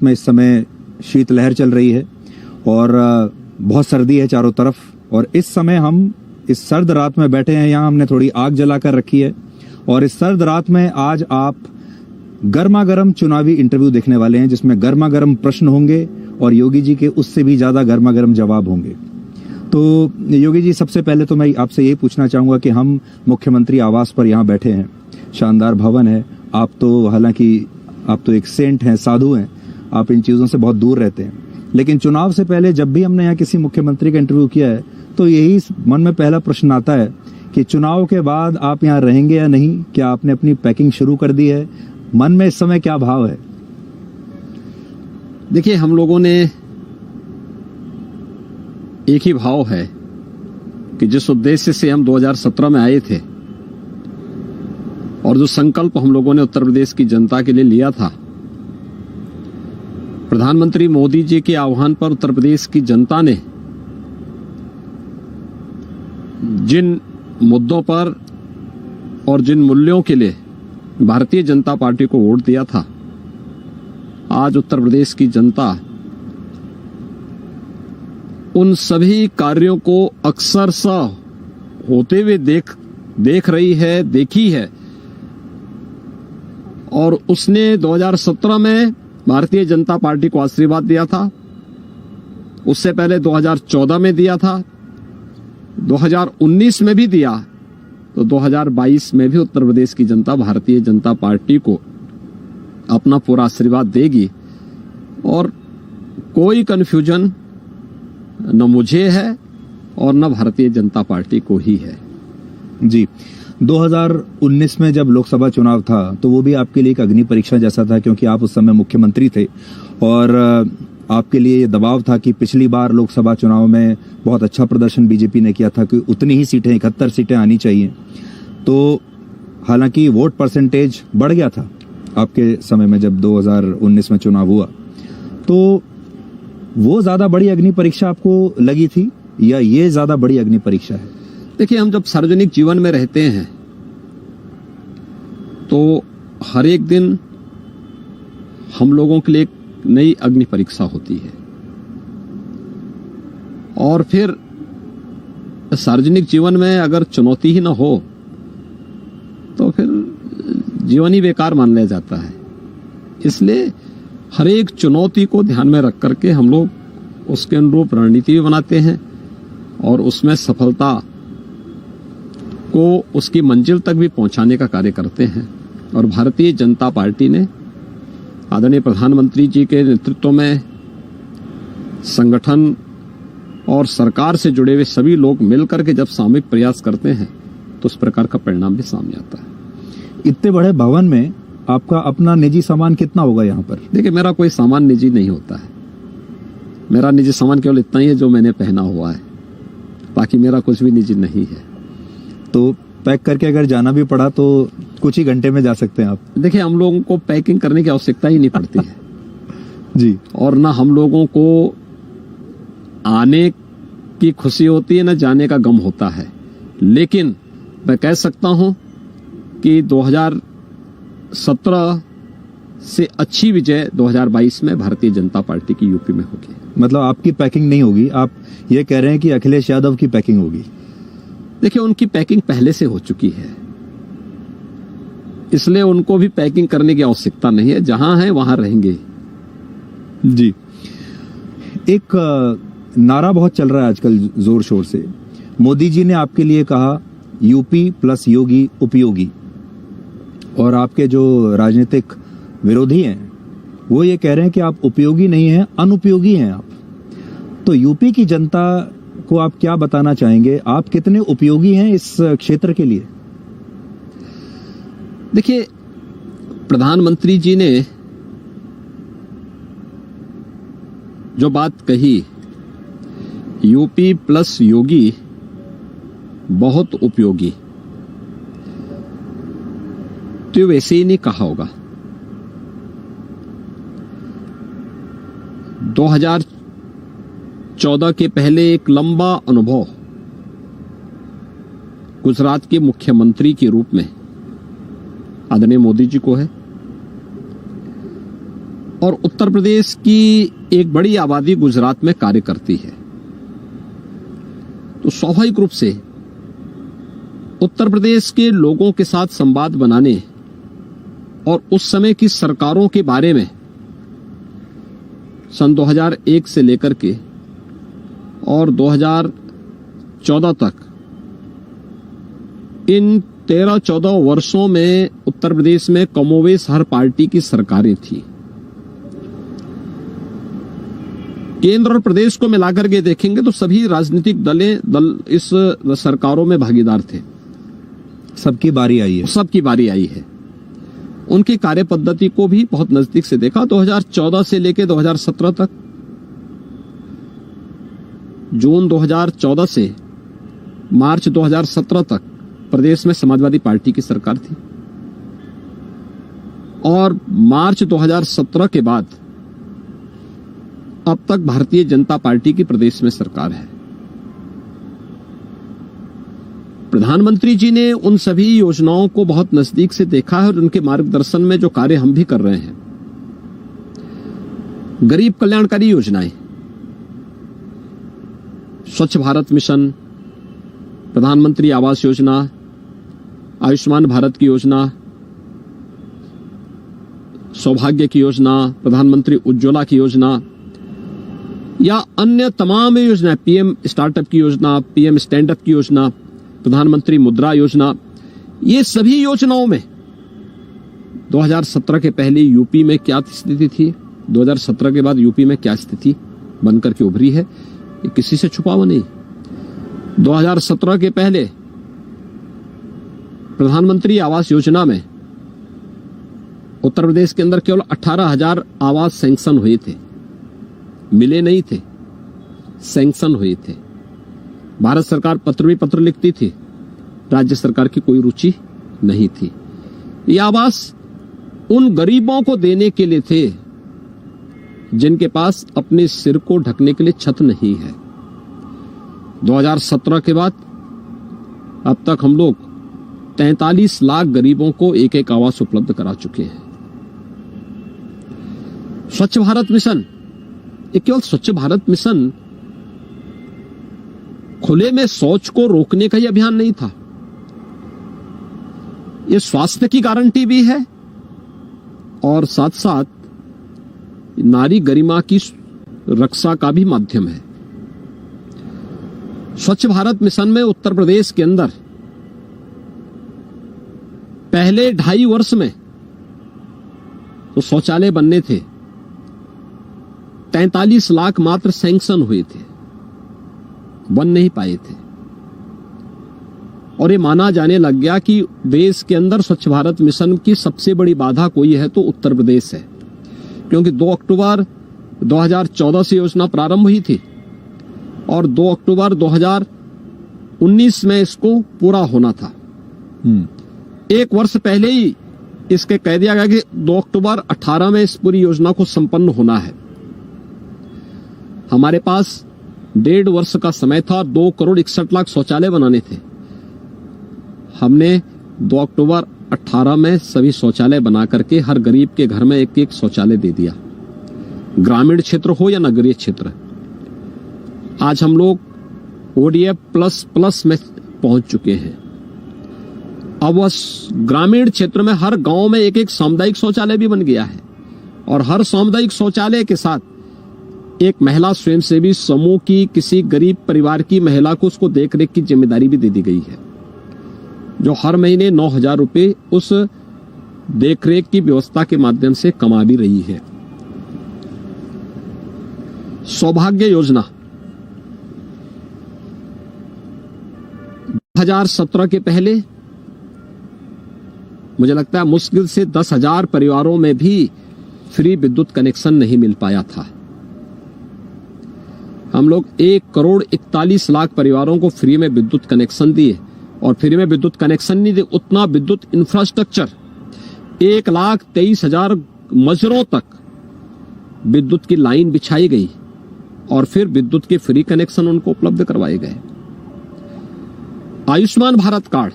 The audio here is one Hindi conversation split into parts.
में इस समय शीतलहर चल रही है और बहुत सर्दी है चारों तरफ, और इस समय हम इस सर्द रात में बैठे हैं। यहाँ हमने थोड़ी आग जलाकर रखी है और इस सर्द रात में आज आप गर्मा गर्म चुनावी इंटरव्यू देखने वाले हैं, जिसमें गर्मा गर्म प्रश्न होंगे और योगी जी के उससे भी ज्यादा गर्मा गर्म जवाब होंगे। तो योगी जी, सबसे पहले तो मैं आपसे यही पूछना चाहूंगा कि हम मुख्यमंत्री आवास पर यहाँ बैठे हैं, शानदार भवन है। आप तो हालांकि आप तो एक सेंट हैं, साधु हैं, आप इन चीजों से बहुत दूर रहते हैं, लेकिन चुनाव से पहले जब भी हमने यहाँ किसी मुख्यमंत्री का इंटरव्यू किया है तो यही मन में पहला प्रश्न आता है कि चुनाव के बाद आप यहाँ रहेंगे या नहीं, क्या आपने अपनी पैकिंग शुरू कर दी है, मन में इस समय क्या भाव है? देखिए, हम लोगों ने एक ही भाव है कि जिस उद्देश्य से हम 2017 में आए थे और जो संकल्प हम लोगों ने उत्तर प्रदेश की जनता के लिए लिया था, प्रधानमंत्री मोदी जी के आह्वान पर उत्तर प्रदेश की जनता ने जिन मुद्दों पर और जिन मूल्यों के लिए भारतीय जनता पार्टी को वोट दिया था, आज उत्तर प्रदेश की जनता उन सभी कार्यों को अक्सरशः होते हुए देख रही है, देखी है। और उसने 2017 में भारतीय जनता पार्टी को आशीर्वाद दिया था, उससे पहले 2014 में दिया था, 2019 में भी दिया, तो 2022 में भी उत्तर प्रदेश की जनता भारतीय जनता पार्टी को अपना पूरा आशीर्वाद देगी। और कोई कंफ्यूजन न मुझे है और न भारतीय जनता पार्टी को ही है। जी, 2019 में जब लोकसभा चुनाव था तो वो भी आपके लिए एक अग्नि परीक्षा जैसा था, क्योंकि आप उस समय मुख्यमंत्री थे और आपके लिए ये दबाव था कि पिछली बार लोकसभा चुनाव में बहुत अच्छा प्रदर्शन बीजेपी ने किया था कि उतनी ही सीटें, 71 सीटें आनी चाहिए। तो हालांकि वोट परसेंटेज बढ़ गया था आपके समय में जब 2019 में चुनाव हुआ, तो वो ज्यादा बड़ी अग्नि परीक्षा आपको लगी थी या ये ज्यादा बड़ी अग्नि परीक्षा है? देखिए, हम जब सार्वजनिक जीवन में रहते हैं तो हर एक दिन हम लोगों के लिए एक नई अग्नि परीक्षा होती है, और फिर सार्वजनिक जीवन में अगर चुनौती ही ना हो तो फिर जीवन ही बेकार मान लिया जाता है। इसलिए हर एक चुनौती को ध्यान में रख करके हम लोग उसके अनुरूप रणनीति भी बनाते हैं और उसमें सफलता को उसकी मंजिल तक भी पहुंचाने का कार्य करते हैं। और भारतीय जनता पार्टी ने आदरणीय प्रधानमंत्री जी के नेतृत्व में संगठन और सरकार से जुड़े हुए सभी लोग मिलकर के जब सामूहिक प्रयास करते हैं तो उस प्रकार का परिणाम भी सामने आता है। इतने बड़े भवन में आपका अपना निजी सामान कितना होगा यहाँ पर? देखिए, मेरा कोई सामान निजी नहीं होता है। मेरा निजी सामान केवल इतना ही है जो मैंने पहना हुआ है, बाकी मेरा कुछ भी निजी नहीं है। तो पैक करके अगर जाना भी पड़ा तो कुछ ही घंटे में जा सकते हैं आप? देखिए, हम लोगों को पैकिंग करने की आवश्यकता ही नहीं पड़ती है जी। और ना हम लोगों को आने की खुशी होती है, ना जाने का गम होता है। लेकिन मैं कह सकता हूं कि 2017 से अच्छी विजय 2022 में भारतीय जनता पार्टी की यूपी में होगी। मतलब आपकी पैकिंग नहीं होगी, आप ये कह रहे हैं कि अखिलेश यादव की पैकिंग होगी? देखिए, उनकी पैकिंग पहले से हो चुकी है, इसलिए उनको भी पैकिंग करने की आवश्यकता नहीं है। जहां है वहां रहेंगे। जी, एक नारा बहुत चल रहा है आजकल जोर शोर से। मोदी जी ने आपके लिए कहा यूपी प्लस योगी उपयोगी, और आपके जो राजनीतिक विरोधी हैं वो ये कह रहे हैं कि आप उपयोगी नहीं हैं, अनुपयोगी हैं आप। तो यूपी की जनता को आप क्या बताना चाहेंगे, आप कितने उपयोगी हैं इस क्षेत्र के लिए? देखिए, प्रधानमंत्री जी ने जो बात कही यूपी प्लस योगी बहुत उपयोगी, तो वैसे ही नहीं कहा होगा। 2014 के पहले एक लंबा अनुभव गुजरात के मुख्यमंत्री के रूप में आदरणीय मोदी जी को है। और उत्तर प्रदेश की एक बड़ी आबादी गुजरात में कार्य करती है, तो स्वाभाविक रूप से उत्तर प्रदेश के लोगों के साथ संवाद बनाने और उस समय की सरकारों के बारे में सन 2001 से लेकर के और 2014 तक इन 13-14 वर्षों में उत्तर प्रदेश में कमोवेश हर पार्टी की सरकारें थी। केंद्र और प्रदेश को मिलाकर के देखेंगे तो सभी राजनीतिक दल इस सरकारों में भागीदार थे। सबकी बारी आई है। सबकी बारी आई है। उनकी कार्य पद्धति को भी बहुत नजदीक से देखा। 2014 से लेकर 2017 तक, जून 2014 से मार्च 2017 तक प्रदेश में समाजवादी पार्टी की सरकार थी और मार्च 2017 के बाद अब तक भारतीय जनता पार्टी की प्रदेश में सरकार है। प्रधानमंत्री जी ने उन सभी योजनाओं को बहुत नजदीक से देखा है और उनके मार्गदर्शन में जो कार्य हम भी कर रहे हैं, गरीब कल्याणकारी योजनाएं, स्वच्छ भारत मिशन, प्रधानमंत्री आवास योजना, आयुष्मान भारत की योजना, सौभाग्य की योजना, प्रधानमंत्री उज्ज्वला की योजना या अन्य तमाम योजनाएं, पीएम स्टार्टअप की योजना, पीएम स्टैंड अप की योजना, प्रधानमंत्री मुद्रा योजना, ये सभी योजनाओं में 2017 के पहले यूपी में क्या स्थिति थी, 2017 के बाद यूपी में क्या स्थिति बनकर के उभरी है, ये किसी से छुपा हुआ नहीं। 2017 के पहले प्रधानमंत्री आवास योजना में उत्तर प्रदेश के अंदर केवल 18,000 आवास सैंक्शन हुए थे, मिले नहीं थे, सैंक्शन हुए थे। भारत सरकार पत्र लिखती थी, राज्य सरकार की कोई रुचि नहीं थी। ये आवास उन गरीबों को देने के लिए थे जिनके पास अपने सिर को ढकने के लिए छत नहीं है। 2017 के बाद अब तक हम लोग 43 लाख गरीबों को एक एक आवास उपलब्ध करा चुके हैं। स्वच्छ भारत मिशन, ये केवल स्वच्छ भारत मिशन खुले में शौच को रोकने का ही अभियान नहीं था, ये स्वास्थ्य की गारंटी भी है और साथ साथ नारी गरिमा की रक्षा का भी माध्यम है। स्वच्छ भारत मिशन में उत्तर प्रदेश के अंदर पहले 2.5 वर्ष में तो शौचालय बनने थे, 43 लाख मात्र सैंक्शन हुए थे, बन नहीं पाए थे। और ये माना जाने लग गया कि देश के अंदर स्वच्छ भारत मिशन की सबसे बड़ी बाधा कोई है तो उत्तर प्रदेश है, क्योंकि 2 अक्टूबर 2014 से योजना प्रारंभ हुई थी और 2 अक्टूबर 2019 में इसको पूरा होना था। 1 वर्ष पहले ही इसके कह दिया गया कि 2 अक्टूबर 18 में इस पूरी योजना को संपन्न होना है। हमारे पास 1.5 वर्ष का समय था, 2 करोड़ 61 लाख शौचालय बनाने थे। हमने 2 अक्टूबर 18 में सभी शौचालय बना करके हर गरीब के घर में एक एक शौचालय दे दिया, ग्रामीण क्षेत्र हो या नगरीय क्षेत्र। आज हम लोग ओडीएफ प्लस में पहुंच चुके हैं। अब वह ग्रामीण क्षेत्र में हर गांव में एक एक सामुदायिक शौचालय भी बन गया है और हर सामुदायिक शौचालय के साथ एक महिला स्वयंसेवी समूह की किसी गरीब परिवार की महिला को उसको देखरेख की जिम्मेदारी भी दे दी गई है, जो हर महीने 9,000 रुपए उस देखरेख की व्यवस्था के माध्यम से कमा भी रही है। सौभाग्य योजना 2017 के पहले मुझे लगता है मुश्किल से 10,000 परिवारों में भी फ्री विद्युत कनेक्शन नहीं मिल पाया था। हम लोग 1 करोड़ 41 लाख परिवारों को फ्री में विद्युत कनेक्शन दिए और फ्री में विद्युत कनेक्शन नहीं दिए, उतना विद्युत इंफ्रास्ट्रक्चर 1,23,000 मजरों तक विद्युत की लाइन बिछाई गई और फिर विद्युत के फ्री कनेक्शन उनको उपलब्ध करवाए गए। आयुष्मान भारत कार्ड,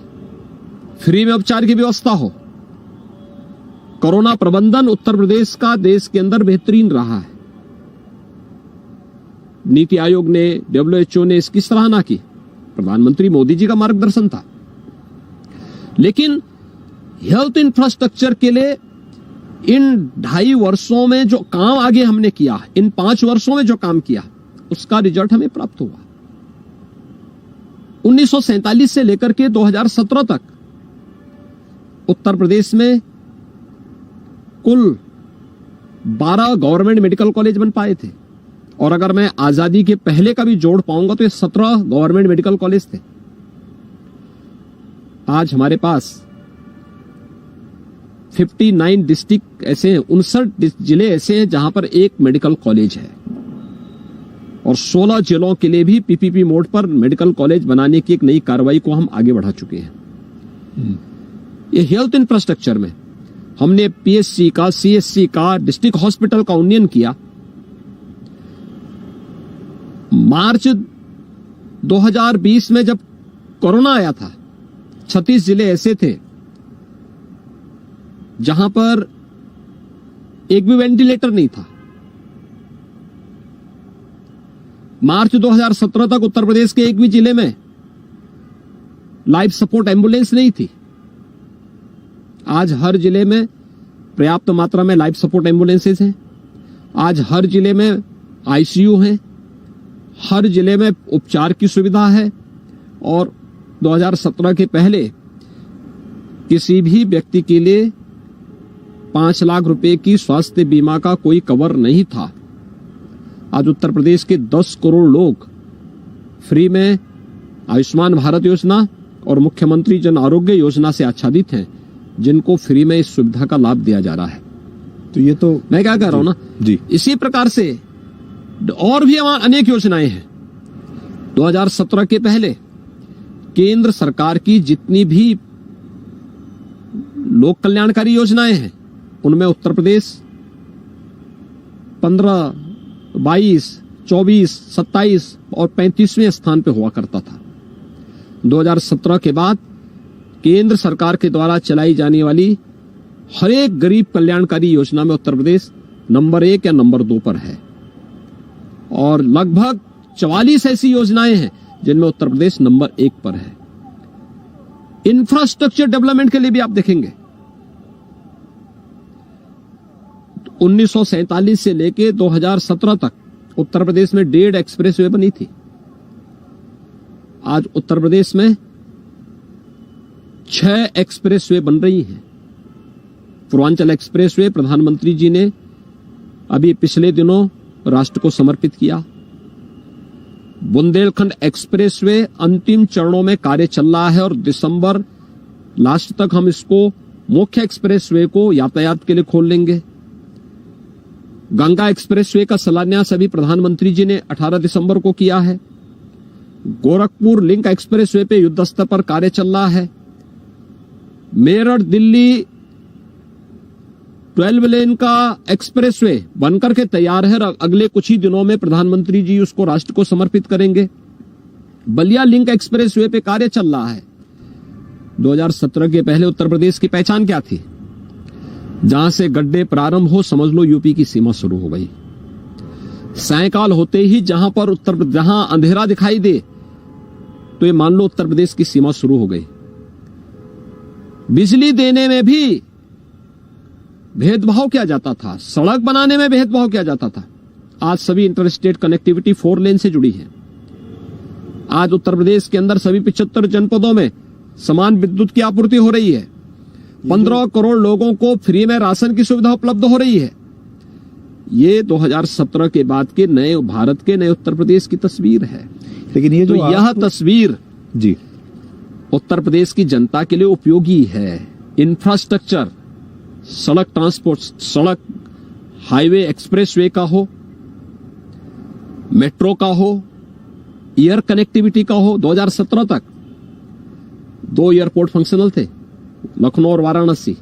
फ्री में उपचार की व्यवस्था हो, कोरोना प्रबंधन उत्तर प्रदेश का देश के अंदर बेहतरीन रहा है। नीति आयोग ने, WHO ने इसकी सराहना की, प्रधानमंत्री मोदी जी का मार्गदर्शन था। लेकिन हेल्थ इंफ्रास्ट्रक्चर के लिए इन 2.5 वर्षों में जो काम आगे हमने किया, इन 5 वर्षों में जो काम किया, उसका रिजल्ट हमें प्राप्त हुआ। 1947 से लेकर के 2017 तक उत्तर प्रदेश में कुल 12 गवर्नमेंट मेडिकल कॉलेज बन पाए थे, और अगर मैं आजादी के पहले का भी जोड़ पाऊंगा तो ये 17 गवर्नमेंट मेडिकल कॉलेज थे। आज हमारे पास 59 डिस्ट्रिक्ट ऐसे हैं, 59 जिले ऐसे हैं जहां पर एक मेडिकल कॉलेज है, और 16 जिलों के लिए भी PPP मोड पर मेडिकल कॉलेज बनाने की एक नई कार्रवाई को हम आगे बढ़ा चुके हैं। ये हेल्थ इंफ्रास्ट्रक्चर में हमने PSC का, CSC का, डिस्ट्रिक्ट हॉस्पिटल का उन्नयन किया। मार्च 2020 में जब कोरोना आया था, 36 जिले ऐसे थे जहां पर एक भी वेंटिलेटर नहीं था। मार्च 2017 तक उत्तर प्रदेश के एक भी जिले में लाइफ सपोर्ट एम्बुलेंस नहीं थी। आज हर जिले में पर्याप्त मात्रा में लाइफ सपोर्ट एम्बुलेंसेस हैं। आज हर जिले में ICU हैं, हर जिले में उपचार की सुविधा है, और 2017 के पहले किसी भी व्यक्ति के लिए 5 लाख रुपए की स्वास्थ्य बीमा का कोई कवर नहीं था। आज उत्तर प्रदेश के 10 करोड़ लोग फ्री में आयुष्मान भारत योजना और मुख्यमंत्री जन आरोग्य योजना से आच्छादित हैं, जिनको फ्री में इस सुविधा का लाभ दिया जा रहा है। तो ये तो मैं क्या कह रहा हूं ना जी, इसी प्रकार से और भी अनेक योजनाएं हैं। 2017 के पहले केंद्र सरकार की जितनी भी लोक कल्याणकारी योजनाएं हैं, उनमें उत्तर प्रदेश 15, 22, 24, 27 और 35वें स्थान पे हुआ करता था। 2017 के बाद केंद्र सरकार के द्वारा चलाई जाने वाली हर एक गरीब कल्याणकारी योजना में उत्तर प्रदेश नंबर 1 या नंबर 2 पर है, और लगभग 44 ऐसी योजनाएं हैं जिनमें उत्तर प्रदेश नंबर 1 पर है। इंफ्रास्ट्रक्चर डेवलपमेंट के लिए भी आप देखेंगे 1947 से लेके 2017 तक उत्तर प्रदेश में 1.5 एक्सप्रेसवे बनी थी। आज उत्तर प्रदेश में 6 एक्सप्रेसवे बन रही हैं। पूर्वांचल एक्सप्रेसवे प्रधानमंत्री जी ने अभी पिछले दिनों राष्ट्र को समर्पित किया। बुंदेलखंड एक्सप्रेसवे अंतिम चरणों में कार्य चल रहा है, और दिसंबर लास्ट तक हम इसको मुख्य एक्सप्रेसवे को यातायात के लिए खोल लेंगे। गंगा एक्सप्रेसवे का शिलान्यास अभी प्रधानमंत्री जी ने 18 दिसंबर को किया है। गोरखपुर लिंक एक्सप्रेसवे पे युद्ध स्तर पर कार्य चल रहा है। मेरठ दिल्ली 12 लेन का एक्सप्रेसवे बनकर के तैयार है, अगले कुछ ही दिनों में प्रधानमंत्री जी उसको राष्ट्र को समर्पित करेंगे। बलिया लिंक एक्सप्रेसवे पे कार्य चल रहा है। 2017 के पहले उत्तर प्रदेश की पहचान क्या थी? जहां से गड्ढे प्रारंभ हो, समझ लो यूपी की सीमा शुरू हो गई। सायकाल होते ही जहां अंधेरा दिखाई दे, तो ये मान लो उत्तर प्रदेश की सीमा शुरू हो गई। बिजली देने में भी भेदभाव किया जाता था, सड़क बनाने में भेदभाव किया जाता था। आज सभी इंटरस्टेट कनेक्टिविटी 4 लेन से जुड़ी है। आज उत्तर प्रदेश के अंदर सभी 75 जनपदों में समान विद्युत की आपूर्ति हो रही है। 15 करोड़ लोगों को फ्री में राशन की सुविधा उपलब्ध हो रही है। ये 2017 के बाद के नए भारत के नए उत्तर प्रदेश की तस्वीर है। लेकिन ये जो तो यह तस्वीर जी उत्तर प्रदेश की जनता के लिए उपयोगी है। इंफ्रास्ट्रक्चर, सड़क ट्रांसपोर्ट, सड़क, हाईवे, एक्सप्रेसवे का हो, मेट्रो का हो, एयर कनेक्टिविटी का हो। 2017 तक 2 एयरपोर्ट फंक्शनल थे, लखनऊ और वाराणसी।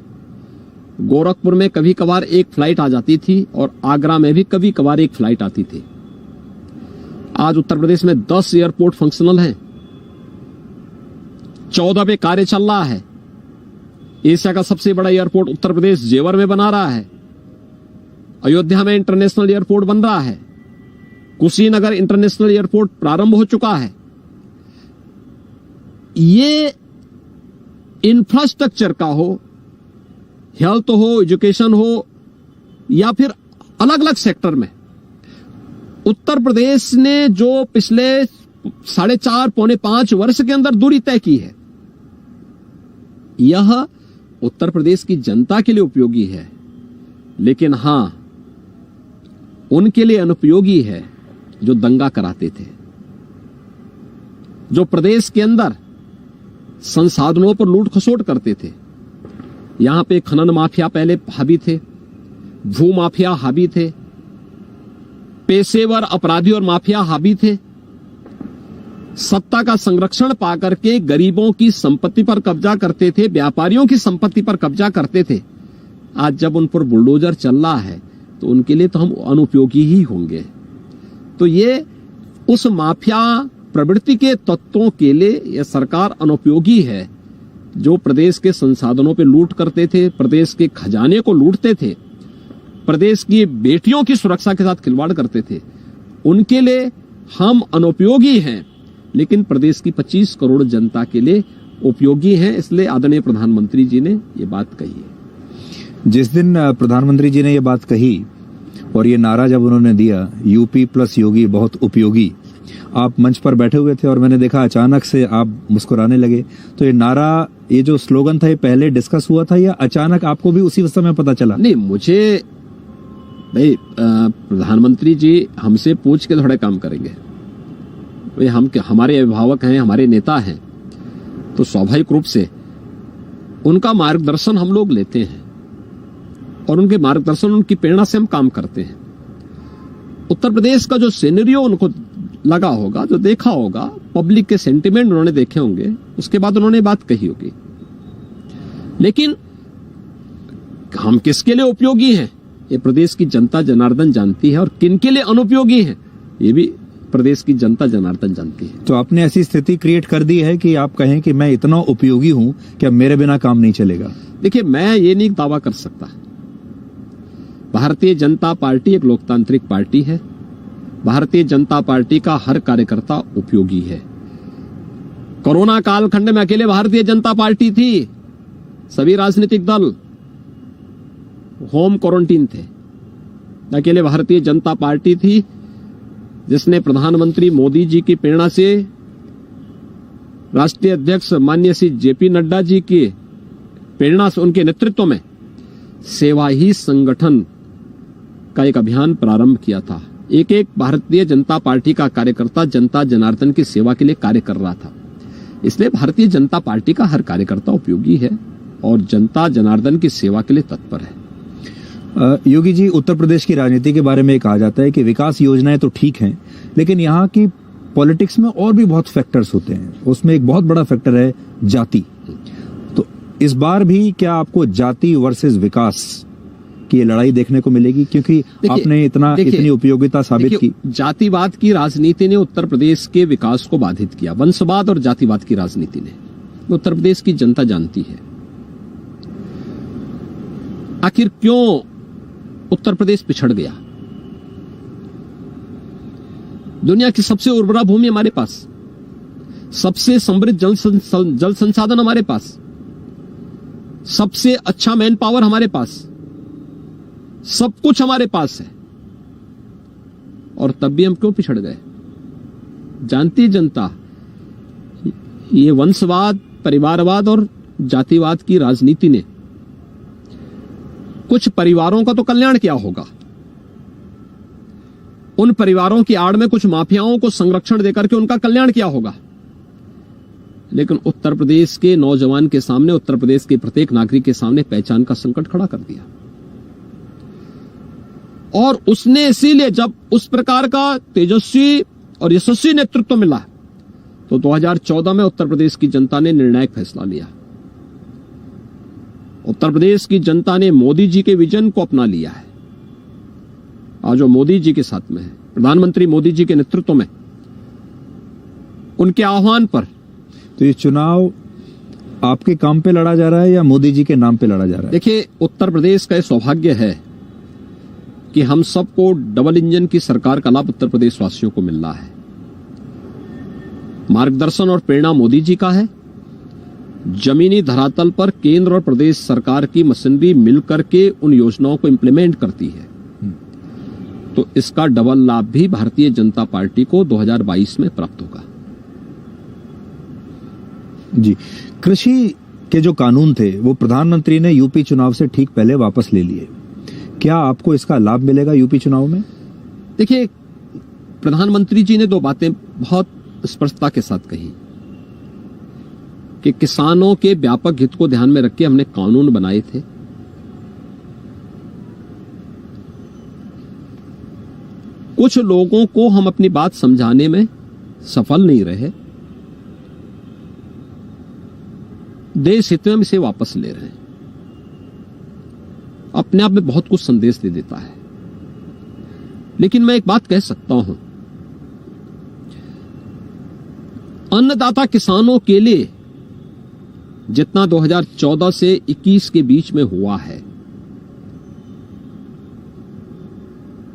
गोरखपुर में कभी कभार एक फ्लाइट आ जाती थी, और आगरा में भी कभी कभार एक फ्लाइट आती थी। आज उत्तर प्रदेश में 10 एयरपोर्ट फंक्शनल हैं, 14 पे कार्य चल रहा है। एशिया का सबसे बड़ा एयरपोर्ट उत्तर प्रदेश जेवर में बना रहा है। अयोध्या में इंटरनेशनल एयरपोर्ट बन रहा है। कुशीनगर इंटरनेशनल एयरपोर्ट प्रारंभ हो चुका है। ये इंफ्रास्ट्रक्चर का हो, हेल्थ हो, एजुकेशन हो, या फिर अलग अलग सेक्टर में उत्तर प्रदेश ने जो पिछले 4.5 पौने 5 वर्ष के अंदर दूरी तय की है, यह उत्तर प्रदेश की जनता के लिए उपयोगी है। लेकिन हां, उनके लिए अनुपयोगी है जो दंगा कराते थे, जो प्रदेश के अंदर संसाधनों पर लूट खसोट करते थे। यहां पे खनन माफिया पहले हावी थे, भू माफिया हावी थे, पेशेवर अपराधी और माफिया हावी थे। सत्ता का संरक्षण पाकर के गरीबों की संपत्ति पर कब्जा करते थे, व्यापारियों की संपत्ति पर कब्जा करते थे। आज जब उन पर बुलडोजर चल रहा है तो उनके लिए तो हम अनुपयोगी ही होंगे। तो ये उस माफिया प्रवृत्ति के तत्वों के लिए यह सरकार अनुपयोगी है, जो प्रदेश के संसाधनों पे लूट करते थे, प्रदेश के खजाने को लूटते थे, प्रदेश की बेटियों की सुरक्षा के साथ खिलवाड़ करते थे। उनके लिए हम अनुपयोगी हैं, लेकिन प्रदेश की 25 करोड़ जनता के लिए उपयोगी हैं। इसलिए आदरणीय प्रधानमंत्री जी ने ये बात कही है। जिस दिन प्रधानमंत्री जी ने ये बात कही और ये नारा जब उन्होंने दिया, यूपी प्लस योगी बहुत उपयोगी, आप मंच पर बैठे हुए थे और मैंने देखा अचानक से आप मुस्कुराने लगे। तो ये नारा, ये जो स्लोगन था, ये पहले डिस्कस हुआ था या अचानक आपको भी उसी समय पता चला? नहीं, मुझे भाई प्रधानमंत्री जी हमसे पूछ के थोड़े काम करेंगे। भाई हम हमारे अभिभावक हैं, हमारे नेता हैं, तो स्वाभाविक रूप से उनका मार्गदर्शन हम लोग लेते हैं और उनके मार्गदर्शन, उनकी प्रेरणा से हम काम करते हैं। उत्तर प्रदेश का जो सिनेरियो उनको लगा होगा, जो देखा होगा, पब्लिक के सेंटिमेंट उन्होंने देखे होंगे, उसके बाद उन्होंने बात कही होगी। लेकिन हम किसके लिए उपयोगी हैं ये प्रदेश की जनता जनार्दन जानती है, और किनके लिए अनुपयोगी हैं ये भी प्रदेश की जनता जनार्दन जानती है। तो आपने ऐसी स्थिति क्रिएट कर दी है कि आप कहें कि मैं इतना उपयोगी हूं कि अब मेरे बिना काम नहीं चलेगा। देखिए, मैं ये नहीं दावा कर सकता। भारतीय जनता पार्टी एक लोकतांत्रिक पार्टी है। भारतीय जनता पार्टी का हर कार्यकर्ता उपयोगी है। कोरोना कालखंड में अकेले भारतीय जनता पार्टी थी, सभी राजनीतिक दल होम क्वारंटीन थे। अकेले भारतीय जनता पार्टी थी जिसने प्रधानमंत्री मोदी जी की प्रेरणा से, राष्ट्रीय अध्यक्ष माननीय श्री जेपी नड्डा जी की प्रेरणा से, उनके नेतृत्व में सेवा ही संगठन का एक अभियान प्रारंभ किया था। एक एक भारतीय जनता पार्टी का कार्यकर्ता जनता जनार्दन की सेवा के लिए कार्य कर रहा था। इसलिए भारतीय जनता पार्टी का हर कार्यकर्ता उपयोगी है और जनता जनार्दन की सेवा के लिए तत्पर है। योगी जी, उत्तर प्रदेश की राजनीति के बारे में कहा जाता है कि विकास योजनाएं तो ठीक हैं, लेकिन यहाँ की पॉलिटिक्स में और भी बहुत फैक्टर्स होते हैं। उसमें एक बहुत बड़ा फैक्टर है जाति। तो इस बार भी क्या आपको जाति वर्सेस विकास की ये लड़ाई देखने को मिलेगी? क्योंकि आपने इतनी उपयोगिता साबित की। जातिवाद की राजनीति ने उत्तर प्रदेश के विकास को बाधित किया। वंशवाद और जातिवाद की राजनीति ने, उत्तर प्रदेश की जनता जानती है। आखिर क्यों उत्तर प्रदेश पिछड़ गया? दुनिया की सबसे उर्वरा भूमि हमारे पास, सबसे समृद्ध जल संसाधन हमारे पास, सबसे अच्छा मैन पावर हमारे पास, सब कुछ हमारे पास है, और तब भी हम क्यों पिछड़ गए? जानती जनता ये वंशवाद, परिवारवाद और जातिवाद की राजनीति ने कुछ परिवारों का तो कल्याण किया होगा। उन परिवारों की आड़ में कुछ माफियाओं को संरक्षण देकर के उनका कल्याण किया होगा। लेकिन उत्तर प्रदेश के नौजवान के सामने, उत्तर प्रदेश के प्रत्येक नागरिक के सामने पहचान का संकट खड़ा कर दिया। और उसने इसीलिए जब उस प्रकार का तेजस्वी और यशस्वी नेतृत्व मिला तो 2014 में उत्तर प्रदेश की जनता ने निर्णायक फैसला लिया। उत्तर प्रदेश की जनता ने मोदी जी के विजन को अपना लिया है। आज वो मोदी जी के साथ में है, प्रधानमंत्री मोदी जी के नेतृत्व में, उनके आह्वान पर। तो ये चुनाव आपके काम पे लड़ा जा रहा है या मोदी जी के नाम पे लड़ा जा रहा है? देखिए, उत्तर प्रदेश का यह सौभाग्य है कि हम सबको डबल इंजन की सरकार का लाभ उत्तर प्रदेश वासियों को मिल रहा है। मार्गदर्शन और प्रेरणा मोदी जी का है। जमीनी धरातल पर केंद्र और प्रदेश सरकार की मशीनरी मिलकर के उन योजनाओं को इंप्लीमेंट करती है। तो इसका डबल लाभ भी भारतीय जनता पार्टी को 2022 में प्राप्त होगा। जी, कृषि के जो कानून थे वो प्रधानमंत्री ने यूपी चुनाव से ठीक पहले वापस ले लिए। क्या आपको इसका लाभ मिलेगा यूपी चुनाव में? देखिए, प्रधानमंत्री जी ने दो बातें बहुत स्पष्टता के साथ कही कि किसानों के व्यापक हित को ध्यान में रख के हमने कानून बनाए थे। कुछ लोगों को हम अपनी बात समझाने में सफल नहीं रहे। देश हित में हम इसे वापस ले रहे हैं। अपने आप में बहुत कुछ संदेश दे देता है। लेकिन मैं एक बात कह सकता हूं, अन्नदाता किसानों के लिए जितना 2014 से 21 के बीच में हुआ है,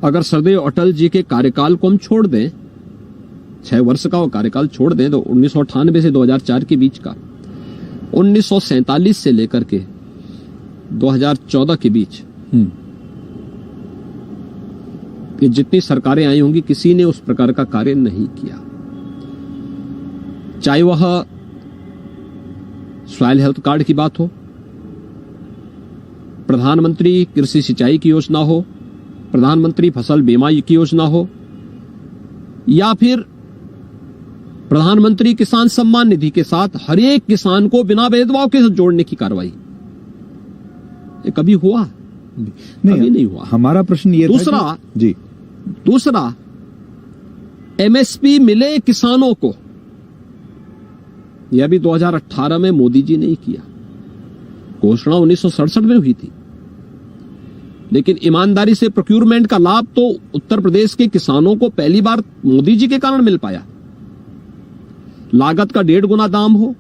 अगर सरदेव अटल जी के कार्यकाल को हम छोड़ दें, 6 वर्ष का वो कार्यकाल छोड़ दें, तो 1998 से 2004 के बीच का, 1947 से लेकर के 2014 के बीच ये जितनी सरकारें आई होंगी, किसी ने उस प्रकार का कार्य नहीं किया। चाहे वह सॉइल हेल्थ कार्ड की बात हो, प्रधानमंत्री कृषि सिंचाई की योजना हो, प्रधानमंत्री फसल बीमा की योजना हो, या फिर प्रधानमंत्री किसान सम्मान निधि के साथ हर एक किसान को बिना भेदभाव के साथ जोड़ने की कार्रवाई, ये कभी हुआ? कभी नहीं हुआ। हमारा प्रश्न ये दूसरा जी, दूसरा एमएसपी मिले किसानों को, यह भी 2018 में मोदी जी ने ही किया। घोषणा 1967 में हुई थी, लेकिन ईमानदारी से प्रोक्यूरमेंट का लाभ तो उत्तर प्रदेश के किसानों को पहली बार मोदी जी के कारण मिल पाया। लागत का 1.5 गुना दाम हो।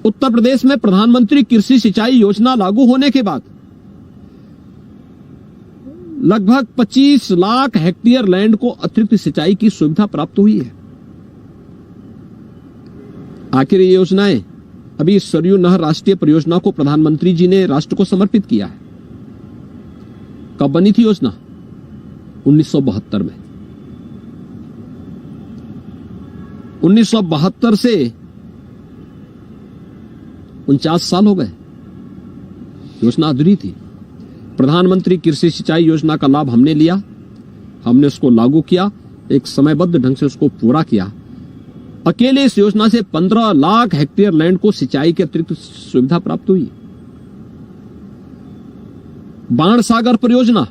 उत्तर प्रदेश में प्रधानमंत्री कृषि सिंचाई योजना लागू होने के बाद लगभग 25 लाख हेक्टेयर लैंड को अतिरिक्त सिंचाई की सुविधा प्राप्त हुई है। आखिर ये योजनाएं, अभी सरयू नहर राष्ट्रीय परियोजना को प्रधानमंत्री जी ने राष्ट्र को समर्पित किया है। कब बनी थी योजना? 1972 में। 1972 से 49 साल हो गए, योजना अधूरी थी। प्रधानमंत्री कृषि सिंचाई योजना का लाभ हमने लिया, हमने उसको लागू किया, एक समयबद्ध ढंग से उसको पूरा किया। अकेले इस योजना से 15 लाख हेक्टेयर लैंड को सिंचाई की अतिरिक्त सुविधा प्राप्त हुई। बाण सागर परियोजना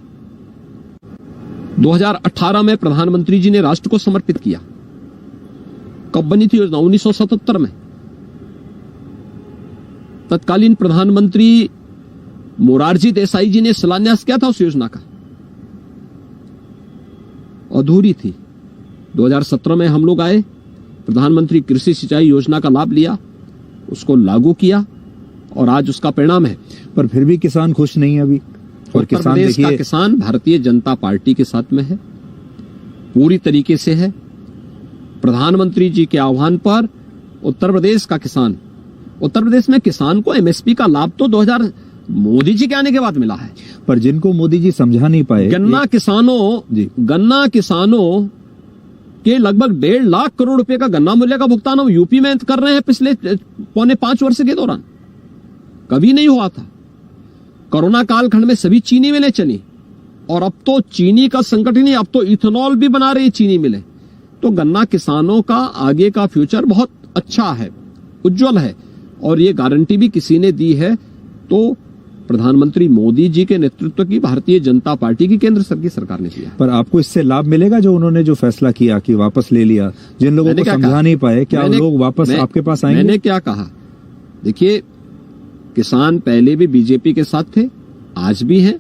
2018 में प्रधानमंत्री जी ने राष्ट्र को समर्पित किया। कब बनी थी योजना? 1977 में। तत्कालीन प्रधानमंत्री मोरारजी देसाई जी ने शिलान्यास किया था उस योजना का। अधूरी थी। 2017 में हम लोग आए, प्रधानमंत्री कृषि सिंचाई योजना का लाभ लिया, उसको लागू किया और आज उसका परिणाम है। पर फिर भी किसान खुश नहीं है अभी। और उत्तर प्रदेश का किसान भारतीय जनता पार्टी के साथ में है, पूरी तरीके से है। प्रधानमंत्री जी के आह्वान पर उत्तर प्रदेश का किसान, उत्तर प्रदेश में किसान को एमएसपी का लाभ तो 2000 मोदी जी के आने के बाद मिला है। पर जिनको मोदी जी समझा नहीं पाए, गन्ना किसानों के लगभग 1.5 लाख करोड़ रुपए का गन्ना मूल्य का भुगतान हम यूपी में कर रहे हैं पिछले 4.5 वर्ष के दौरान। कभी नहीं हुआ था। कोरोना कालखंड में सभी चीनी मिलें चली, और अब तो चीनी का संकट ही नहीं, अब तो इथेनॉल भी बना रही चीनी मिलें। तो गन्ना किसानों का आगे का फ्यूचर बहुत अच्छा है, उज्जवल है, और ये गारंटी भी किसी ने दी है तो प्रधानमंत्री मोदी जी के नेतृत्व की भारतीय जनता पार्टी की केंद्र की सरकार ने किया। पर आपको इससे लाभ मिलेगा जो उन्होंने जो फैसला किया कि वापस ले लिया, जिन लोगों को समझा नहीं पाए, क्या वो लोग वापस आपके पास आएंगे? मैंने क्या कहा? देखिए, किसान पहले भी बीजेपी के साथ थे, आज भी हैं।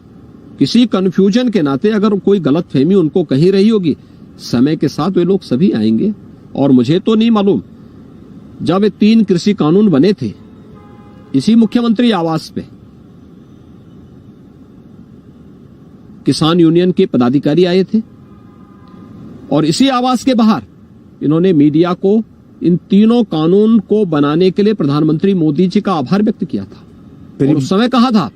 किसी कंफ्यूजन के नाते अगर कोई गलतफहमी उनको कहीं रही होगी, समय के साथ वे लोग सभी आएंगे। और मुझे तो नहीं मालूम, जब ये 3 कृषि कानून बने थे, इसी मुख्यमंत्री आवास पे किसान यूनियन के पदाधिकारी आए थे और इसी आवास के बाहर इन्होंने मीडिया को इन तीनों कानून को बनाने के लिए प्रधानमंत्री मोदी जी का आभार व्यक्त किया था। और उस समय कहा था,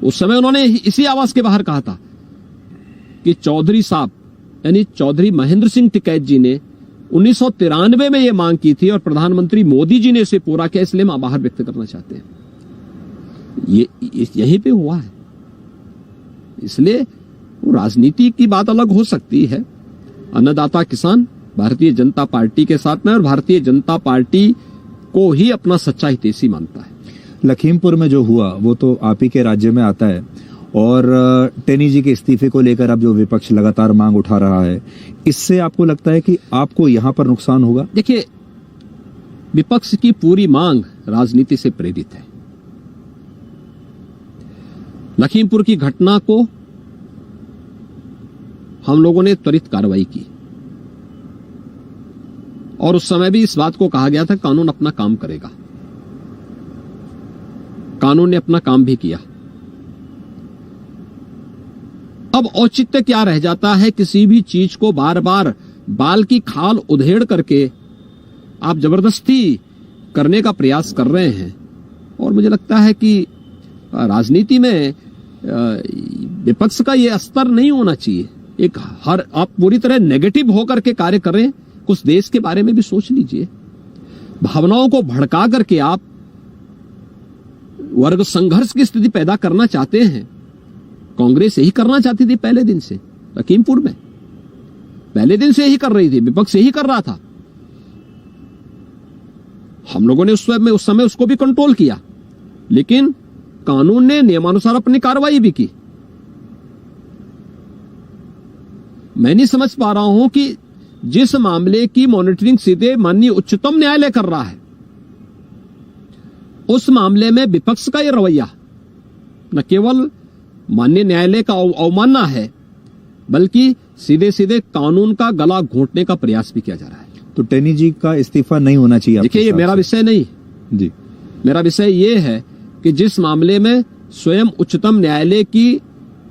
उस समय उन्होंने इसी आवास के बाहर कहा था कि चौधरी साहब यानी चौधरी महेंद्र सिंह टिकैत जी ने 1993 में यह मांग की थी और प्रधानमंत्री मोदी जी ने इसे पूरा किया, इसलिए हम आभार व्यक्त करना चाहते हैं। ये यहीं पे हुआ है। इसलिए वो राजनीति की बात अलग हो सकती है। अन्नदाता किसान भारतीय जनता पार्टी के साथ में और भारतीय जनता पार्टी को ही अपना सच्चा हितैषी मानता है। लखीमपुर में जो हुआ वो तो आप ही के राज्य में आता है और टेनी जी के इस्तीफे को लेकर अब जो विपक्ष लगातार मांग उठा रहा है, इससे आपको लगता है कि आपको यहां पर नुकसान होगा? देखिए, विपक्ष की पूरी मांग राजनीति से प्रेरित है। लखीमपुर की घटना को हम लोगों ने त्वरित कार्रवाई की और उस समय भी इस बात को कहा गया था कानून अपना काम करेगा। कानून ने अपना काम भी किया। अब औचित्य क्या रह जाता है? किसी भी चीज को बार बार बाल की खाल उधेड़ करके आप जबरदस्ती करने का प्रयास कर रहे हैं और मुझे लगता है कि राजनीति में विपक्ष का यह स्तर नहीं होना चाहिए। एक आप पूरी तरह नेगेटिव होकर के कार्य करें, कुछ देश के बारे में भी सोच लीजिए। भावनाओं को भड़का करके आप वर्ग संघर्ष की स्थिति पैदा करना चाहते हैं। कांग्रेस यही करना चाहती थी पहले दिन से, लखीमपुर में पहले दिन से यही कर रही थी, विपक्ष यही कर रहा था। हम लोगों ने उस समय उसको भी कंट्रोल किया, लेकिन कानून ने नियमानुसार अपनी कार्रवाई भी की। मैं नहीं समझ पा रहा हूं कि जिस मामले की मॉनिटरिंग सीधे माननीय उच्चतम न्यायालय कर रहा है, उस मामले में विपक्ष का यह रवैया न केवल माननीय न्यायालय का अवमानना है, बल्कि सीधे सीधे कानून का गला घोंटने का प्रयास भी किया जा रहा है। तो टेनी जी का इस्तीफा नहीं होना चाहिए? देखिए, ये मेरा विषय नहीं जी, मेरा विषय ये है कि जिस मामले में स्वयं उच्चतम न्यायालय की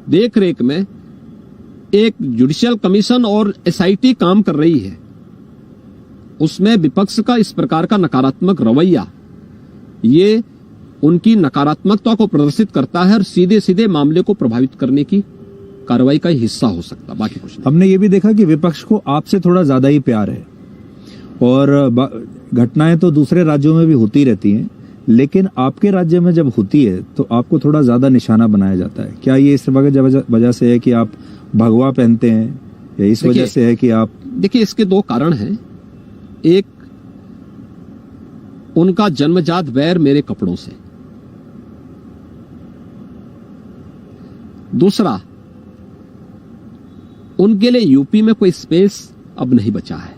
देखरेख में एक जुडिशियल कमीशन और एसआईटी काम कर रही है, उसमें विपक्ष का इस प्रकार का नकारात्मक रवैया ये उनकी नकारात्मकता को प्रदर्शित करता है और सीधे सीधे मामले को प्रभावित करने की कार्रवाई का हिस्सा हो सकता, बाकी कुछ नहीं। हमने ये भी देखा कि विपक्ष को आपसे थोड़ा ज्यादा ही प्यार है और घटनाएं तो दूसरे राज्यों में भी होती रहती हैं, लेकिन आपके राज्य में जब होती है तो आपको थोड़ा ज्यादा निशाना बनाया जाता है। क्या ये इस वजह से है कि आप भगवा पहनते हैं या इस वजह से है कि आप? देखिए, इसके 2 कारण हैं। एक, उनका जन्मजात वैर मेरे कपड़ों से। दूसरा, उनके लिए यूपी में कोई स्पेस अब नहीं बचा है,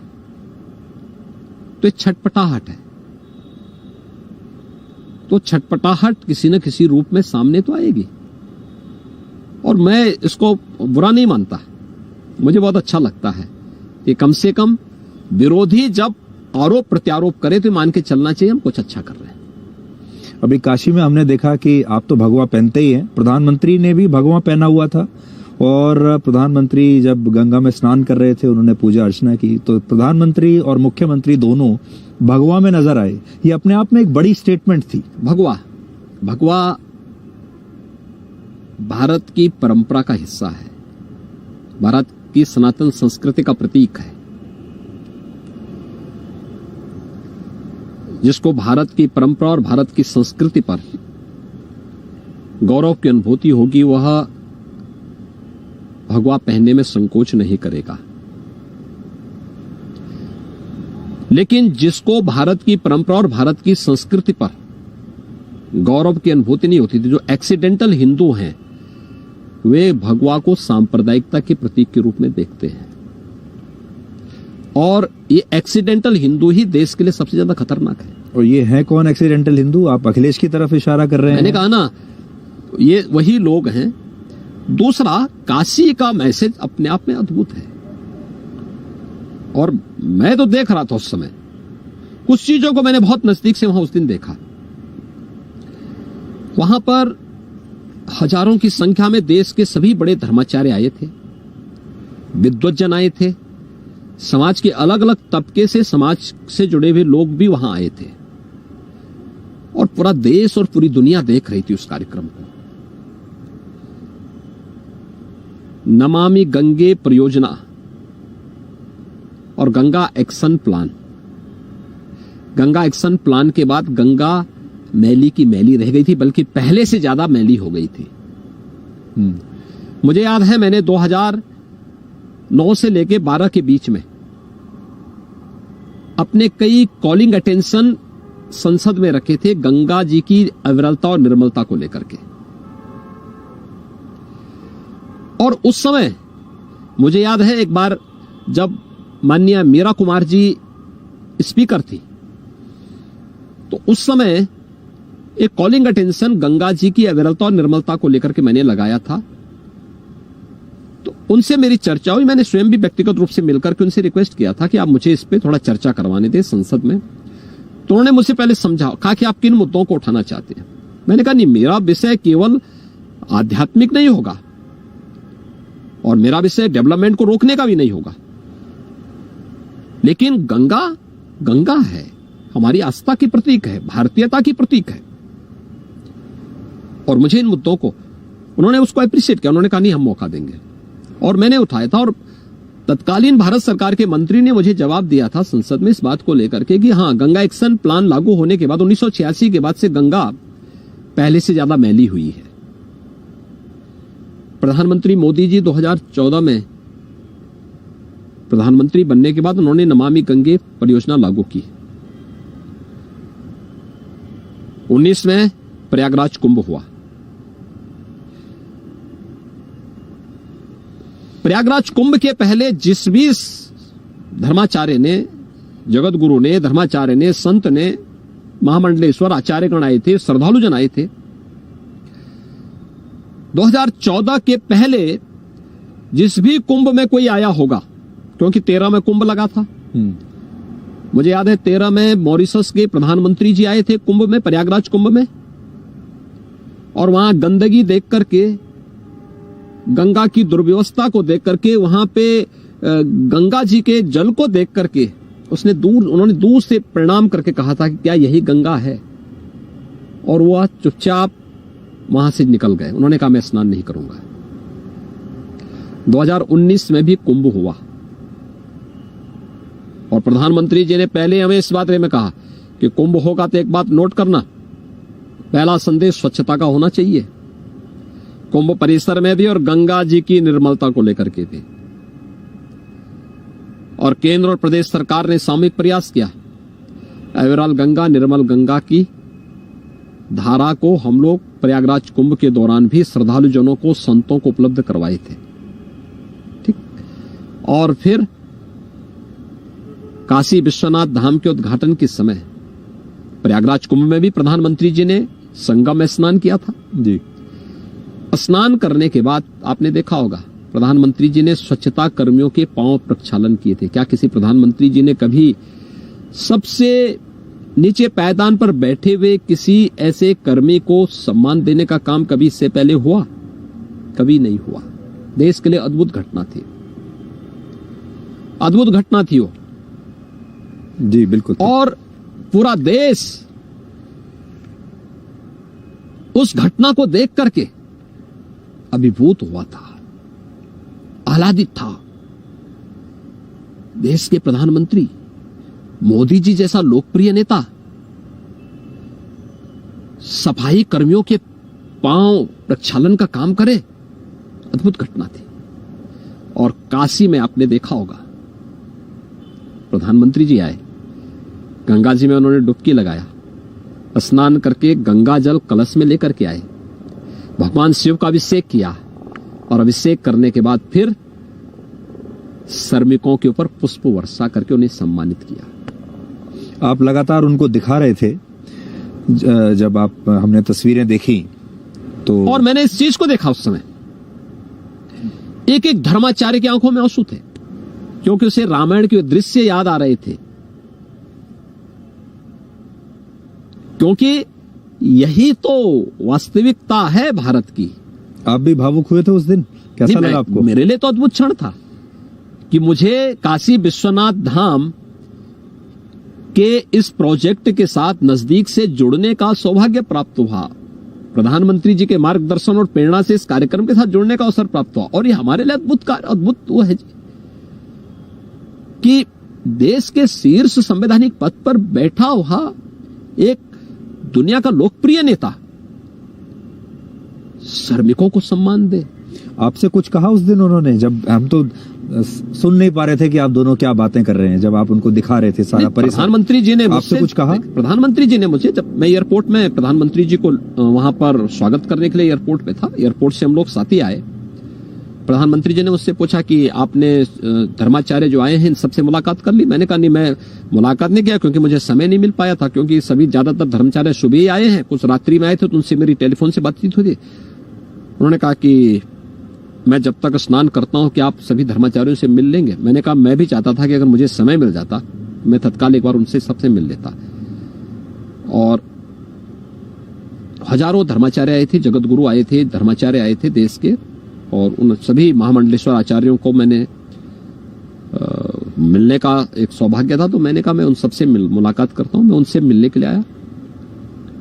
तो एक छटपटाहट है। तो छटपटाहट किसी न किसी रूप में सामने तो आएगी और मैं इसको बुरा नहीं मानता। मुझे बहुत अच्छा लगता है कि कम से कम विरोधी जब आरोप प्रत्यारोप करे तो मान के चलना चाहिए हम कुछ अच्छा कर रहे हैं। अभी काशी में हमने देखा कि आप तो भगवा पहनते ही हैं, प्रधानमंत्री ने भी भगवा पहना हुआ था और प्रधानमंत्री जब गंगा में स्नान कर रहे थे उन्होंने पूजा अर्चना की, तो प्रधानमंत्री और मुख्यमंत्री दोनों भगवा में नजर आए। ये अपने आप में एक बड़ी स्टेटमेंट थी। भगवा भारत की परंपरा का हिस्सा है, भारत की सनातन संस्कृति का प्रतीक है। जिसको भारत की परंपरा और भारत की संस्कृति पर गौरव की अनुभूति होगी, वह भगवा पहनने में संकोच नहीं करेगा। लेकिन जिसको भारत की परंपरा और भारत की संस्कृति पर गौरव की अनुभूति नहीं होती थी, जो एक्सीडेंटल हिंदू हैं, वे भगवा को सांप्रदायिकता के प्रतीक के रूप में देखते हैं और ये एक्सीडेंटल हिंदू ही देश के लिए सबसे ज्यादा खतरनाक है। और ये है कौन एक्सीडेंटल हिंदू? आप अखिलेश की तरफ इशारा कर रहे हैं? मैंने कहा ना, ये वही लोग हैं। दूसरा, काशी का मैसेज अपने आप में अद्भुत है और मैं तो देख रहा था उस समय कुछ चीजों को मैंने बहुत नजदीक से वहां उस दिन देखा। वहां पर हजारों की संख्या में देश के सभी बड़े धर्माचार्य आए थे, विद्वज्जन आए थे, समाज के अलग अलग तबके से, समाज से जुड़े हुए लोग भी वहां आए थे और पूरा देश और पूरी दुनिया देख रही थी उस कार्यक्रम को। नमामि गंगे परियोजना और Ganga action plan. Ganga action plan के बाद गंगा मैली की मैली रह गई थी, बल्कि पहले से ज्यादा मैली हो गई थी। मुझे याद है मैंने 2009 से लेके 12 के बीच में अपने कई कॉलिंग अटेंशन संसद में रखे थे गंगा जी की अविरलता और निर्मलता को लेकर के। और उस समय मुझे याद है एक बार जब माननीय मीरा कुमार जी स्पीकर थी, तो उस समय एक कॉलिंग अटेंशन गंगा जी की अविरलता और निर्मलता को लेकर के मैंने लगाया था। तो उनसे मेरी चर्चा हुई, मैंने स्वयं भी व्यक्तिगत रूप से मिलकर के उनसे रिक्वेस्ट किया था कि आप मुझे इस पे थोड़ा चर्चा करवाने दें संसद में। तो उन्होंने मुझसे पहले समझा, कहा कि आप किन मुद्दों को उठाना चाहते हैं। मैंने कहा नहीं, मेरा विषय केवल आध्यात्मिक नहीं होगा और मेरा विषय डेवलपमेंट को रोकने का भी नहीं होगा, लेकिन गंगा गंगा है, हमारी आस्था की प्रतीक है, भारतीयता की प्रतीक है और मुझे इन मुद्दों को, उन्होंने उसको अप्रिशिएट किया। उन्होंने कहा नहीं, हम मौका देंगे और मैंने उठाया था। और तत्कालीन भारत सरकार के मंत्री ने मुझे जवाब दिया था संसद में इस बात को लेकर के कि हां, गंगा एक्शन प्लान लागू होने के बाद 1986 के बाद से गंगा पहले से ज्यादा मैली हुई है। प्रधानमंत्री मोदी जी 2014 में प्रधानमंत्री बनने के बाद उन्होंने नमामि गंगे परियोजना लागू की। 19 में प्रयागराज कुंभ हुआ। प्रयागराज कुंभ के पहले जिस भी धर्माचार्य ने, जगत गुरु ने, धर्माचार्य ने, संत ने, महामंडलेश्वर आचार्यगण आए थे, श्रद्धालु जन आए थे। 2014 के पहले जिस भी कुंभ में कोई आया होगा, क्योंकि 13 में कुंभ लगा था। मुझे याद है 13 में मॉरिशस के प्रधानमंत्री जी आए थे कुंभ में, प्रयागराज कुंभ में, और वहां गंदगी देख करके, गंगा की दुर्व्यवस्था को देख करके, वहां पे गंगा जी के जल को देख करके उन्होंने दूर से प्रणाम करके कहा था कि क्या यही गंगा है, और वह चुपचाप वहां से निकल गए। उन्होंने कहा मैं स्नान नहीं करूंगा। 2019 में भी कुंभ हुआ और प्रधानमंत्री जी ने पहले हमें इस बारे में कहा कि कुंभ होगा तो एक बात नोट करना, पहला संदेश स्वच्छता का होना चाहिए, कुंभ परिसर में भी और गंगा जी की निर्मलता को लेकर के भी। और केंद्र और प्रदेश सरकार ने सामूहिक प्रयास किया। अविरल गंगा, निर्मल गंगा की धारा को हम लोग प्रयागराज कुंभ के दौरान भी श्रद्धालु जनों को, संतों को उपलब्ध करवाए थे। ठीक। और फिर काशी विश्वनाथ धाम के उद्घाटन के समय प्रयागराज कुंभ में भी प्रधानमंत्री जी ने संगम में स्नान किया था जी। स्नान करने के बाद आपने देखा होगा प्रधानमंत्री जी ने स्वच्छता कर्मियों के पांव प्रक्षालन किए थे। क्या किसी प्रधानमंत्री जी ने कभी सबसे नीचे पायदान पर बैठे हुए किसी ऐसे कर्मी को सम्मान देने का काम कभी इससे पहले हुआ? कभी नहीं हुआ। देश के लिए अद्भुत घटना थी, अद्भुत घटना थी वो जी। बिल्कुल। और पूरा देश उस घटना को देख करके अभिभूत हुआ था, आह्लादित था। देश के प्रधानमंत्री मोदी जी जैसा लोकप्रिय नेता सफाई कर्मियों के पांव प्रक्षालन का काम करे, अद्भुत घटना थी। और काशी में आपने देखा होगा प्रधानमंत्री जी आए, गंगा जी में उन्होंने डुबकी लगाया, स्नान करके गंगा जल कलश में लेकर के आए, भगवान शिव का अभिषेक किया और अभिषेक करने के बाद फिर श्रमिकों के ऊपर पुष्प वर्षा करके उन्हें सम्मानित किया। आप लगातार उनको दिखा रहे थे जब हमने तस्वीरें देखी तो, और मैंने इस चीज को देखा उस समय, एक एक धर्माचार्य की आंखों में आंसू थे, क्योंकि उसे रामायण के दृश्य याद आ रहे थे। क्योंकि यही तो वास्तविकता है भारत की। आप भी भावुक हुए थे उस दिन, कैसा लगा आपको? मेरे लिए तो अद्भुत क्षण था कि मुझे काशी विश्वनाथ धाम के इस प्रोजेक्ट के साथ नजदीक से जुड़ने का सौभाग्य प्राप्त हुआ। प्रधानमंत्री जी के मार्गदर्शन और प्रेरणा से इस कार्यक्रम के साथ जुड़ने का अवसर प्राप्त हुआ। और ये हमारे लिए अद्भुत वो है कि देश के शीर्ष संवैधानिक पद पर बैठा हुआ एक दुनिया का लोकप्रिय नेता श्रमिकों को सम्मान दे। आपसे कुछ कहा उस दिन उन्होंने? जब हम तो सुन नहीं पा रहे थे कि आप दोनों क्या बातें कर रहे हैं, जब आप उनको दिखा रहे थे सारा परिसर, प्रधानमंत्री जी ने आपसे कुछ कहा? प्रधानमंत्री जी ने मुझे, जब मैं एयरपोर्ट में प्रधानमंत्री जी को वहां पर स्वागत करने के लिए एयरपोर्ट पे था, एयरपोर्ट से हम लोग साथ ही आए, प्रधानमंत्री जी ने मुझसे पूछा कि आपने धर्माचार्य जो आए हैं इन सबसे मुलाकात कर ली? मैंने कहा नहीं, मैं मुलाकात नहीं किया क्योंकि मुझे समय नहीं मिल पाया था, क्योंकि सभी ज्यादातर धर्माचार्य सुबह ही आए हैं, कुछ रात्रि में आए थे तो उनसे मेरी टेलीफोन से बातचीत हुई थी। उन्होंने कहा कि मैं जब तक स्नान करता हूं कि आप सभी धर्माचार्यों से मिल लेंगे। मैंने कहा मैं भी चाहता था कि अगर मुझे समय मिल जाता मैं तत्काल एक बार उनसे सबसे मिल लेता। और हजारों धर्माचार्य आए थे, जगत गुरु आए थे, धर्माचार्य आए थे देश के, और उन सभी महामंडलेश्वर आचार्यों को मैंने मिलने का एक सौभाग्य था। तो मैंने कहा मैं उन सबसे मुलाकात करता हूं, मैं उनसे मिलने के लिए आया।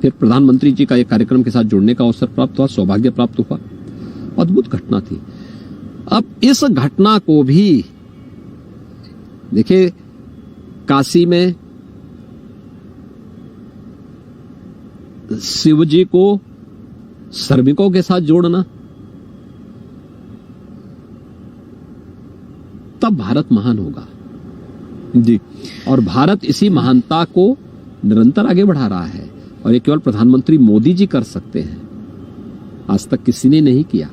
फिर प्रधानमंत्री जी का एक कार्यक्रम के साथ जुड़ने का अवसर प्राप्त हुआ, सौभाग्य प्राप्त हुआ। अद्भुत घटना थी। अब इस घटना को भी देखिए, काशी में शिव जी को श्रमिकों के साथ जोड़ना, तब भारत महान होगा जी। और भारत इसी महानता को निरंतर आगे बढ़ा रहा है, और ये केवल प्रधानमंत्री मोदी जी कर सकते हैं, आज तक किसी ने नहीं किया।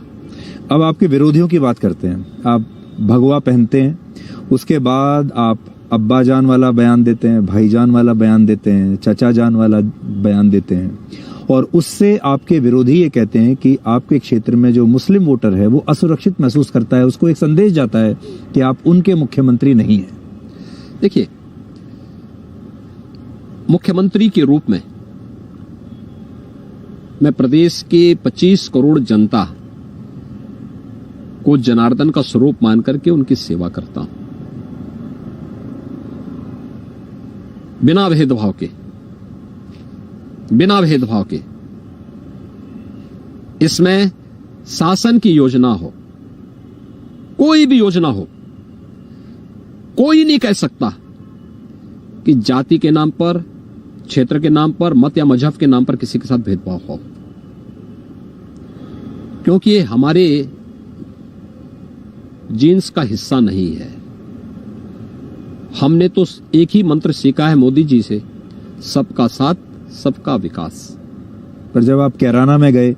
अब आपके विरोधियों की बात करते हैं। आप भगवा पहनते हैं, उसके बाद आप अब्बा जान वाला बयान देते हैं, भाईजान वाला बयान देते हैं, चचा जान वाला बयान देते हैं, और उससे आपके विरोधी ये कहते हैं कि आपके क्षेत्र में जो मुस्लिम वोटर है वो असुरक्षित महसूस करता है, उसको एक संदेश जाता है कि आप उनके मुख्यमंत्री नहीं हैं। देखिए, मुख्यमंत्री के रूप में मैं प्रदेश के 25 करोड़ जनता को जनार्दन का स्वरूप मान करके उनकी सेवा करता हूं, बिना भेदभाव के, बिना भेदभाव के। इसमें शासन की योजना हो, कोई भी योजना हो, कोई नहीं कह सकता कि जाति के नाम पर, क्षेत्र के नाम पर, मत या मजहब के नाम पर किसी के साथ भेदभाव हो, क्योंकि ये हमारे जीन्स का हिस्सा नहीं है। हमने तो एक ही मंत्र सीखा है मोदी जी से, सबका साथ सबका विकास। पर जब आप कैराना में गए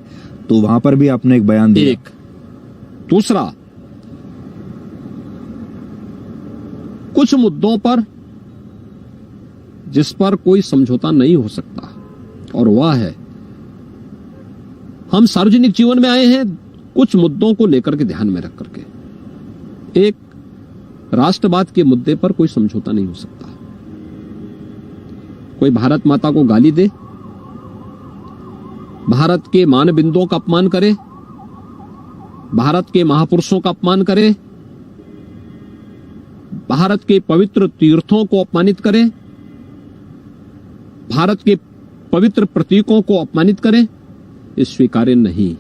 तो वहां पर भी आपने एक बयान दिया। एक दूसरा, कुछ मुद्दों पर जिस पर कोई समझौता नहीं हो सकता, और वह है हम सार्वजनिक जीवन में आए हैं कुछ मुद्दों को लेकर के ध्यान में रख करके। एक, राष्ट्रवाद के मुद्दे पर कोई समझौता नहीं हो सकता। कोई भारत माता को गाली दे, भारत के मानबिंदुओं का अपमान करे, भारत के महापुरुषों का अपमान करे, भारत के पवित्र तीर्थों को अपमानित करे, भारत के पवित्र प्रतीकों को अपमानित करे, ये स्वीकार्य नहीं।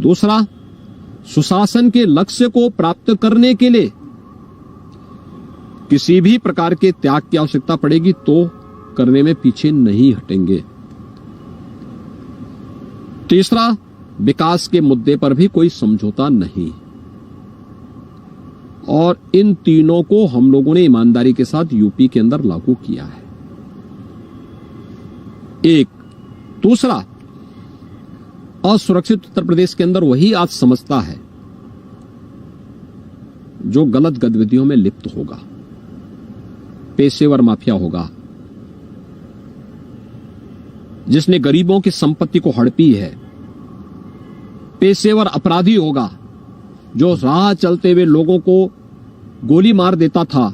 दूसरा, सुशासन के लक्ष्य को प्राप्त करने के लिए किसी भी प्रकार के त्याग की आवश्यकता पड़ेगी तो करने में पीछे नहीं हटेंगे। तीसरा, विकास के मुद्दे पर भी कोई समझौता नहीं। और इन तीनों को हम लोगों ने ईमानदारी के साथ यूपी के अंदर लागू किया है। एक। दूसरा, असुरक्षित उत्तर प्रदेश के अंदर वही आज समझता है जो गलत गतिविधियों में लिप्त होगा, पेशेवर माफिया होगा, जिसने गरीबों की संपत्ति को हड़पी है, पेशेवर अपराधी होगा जो राह चलते हुए लोगों को गोली मार देता था,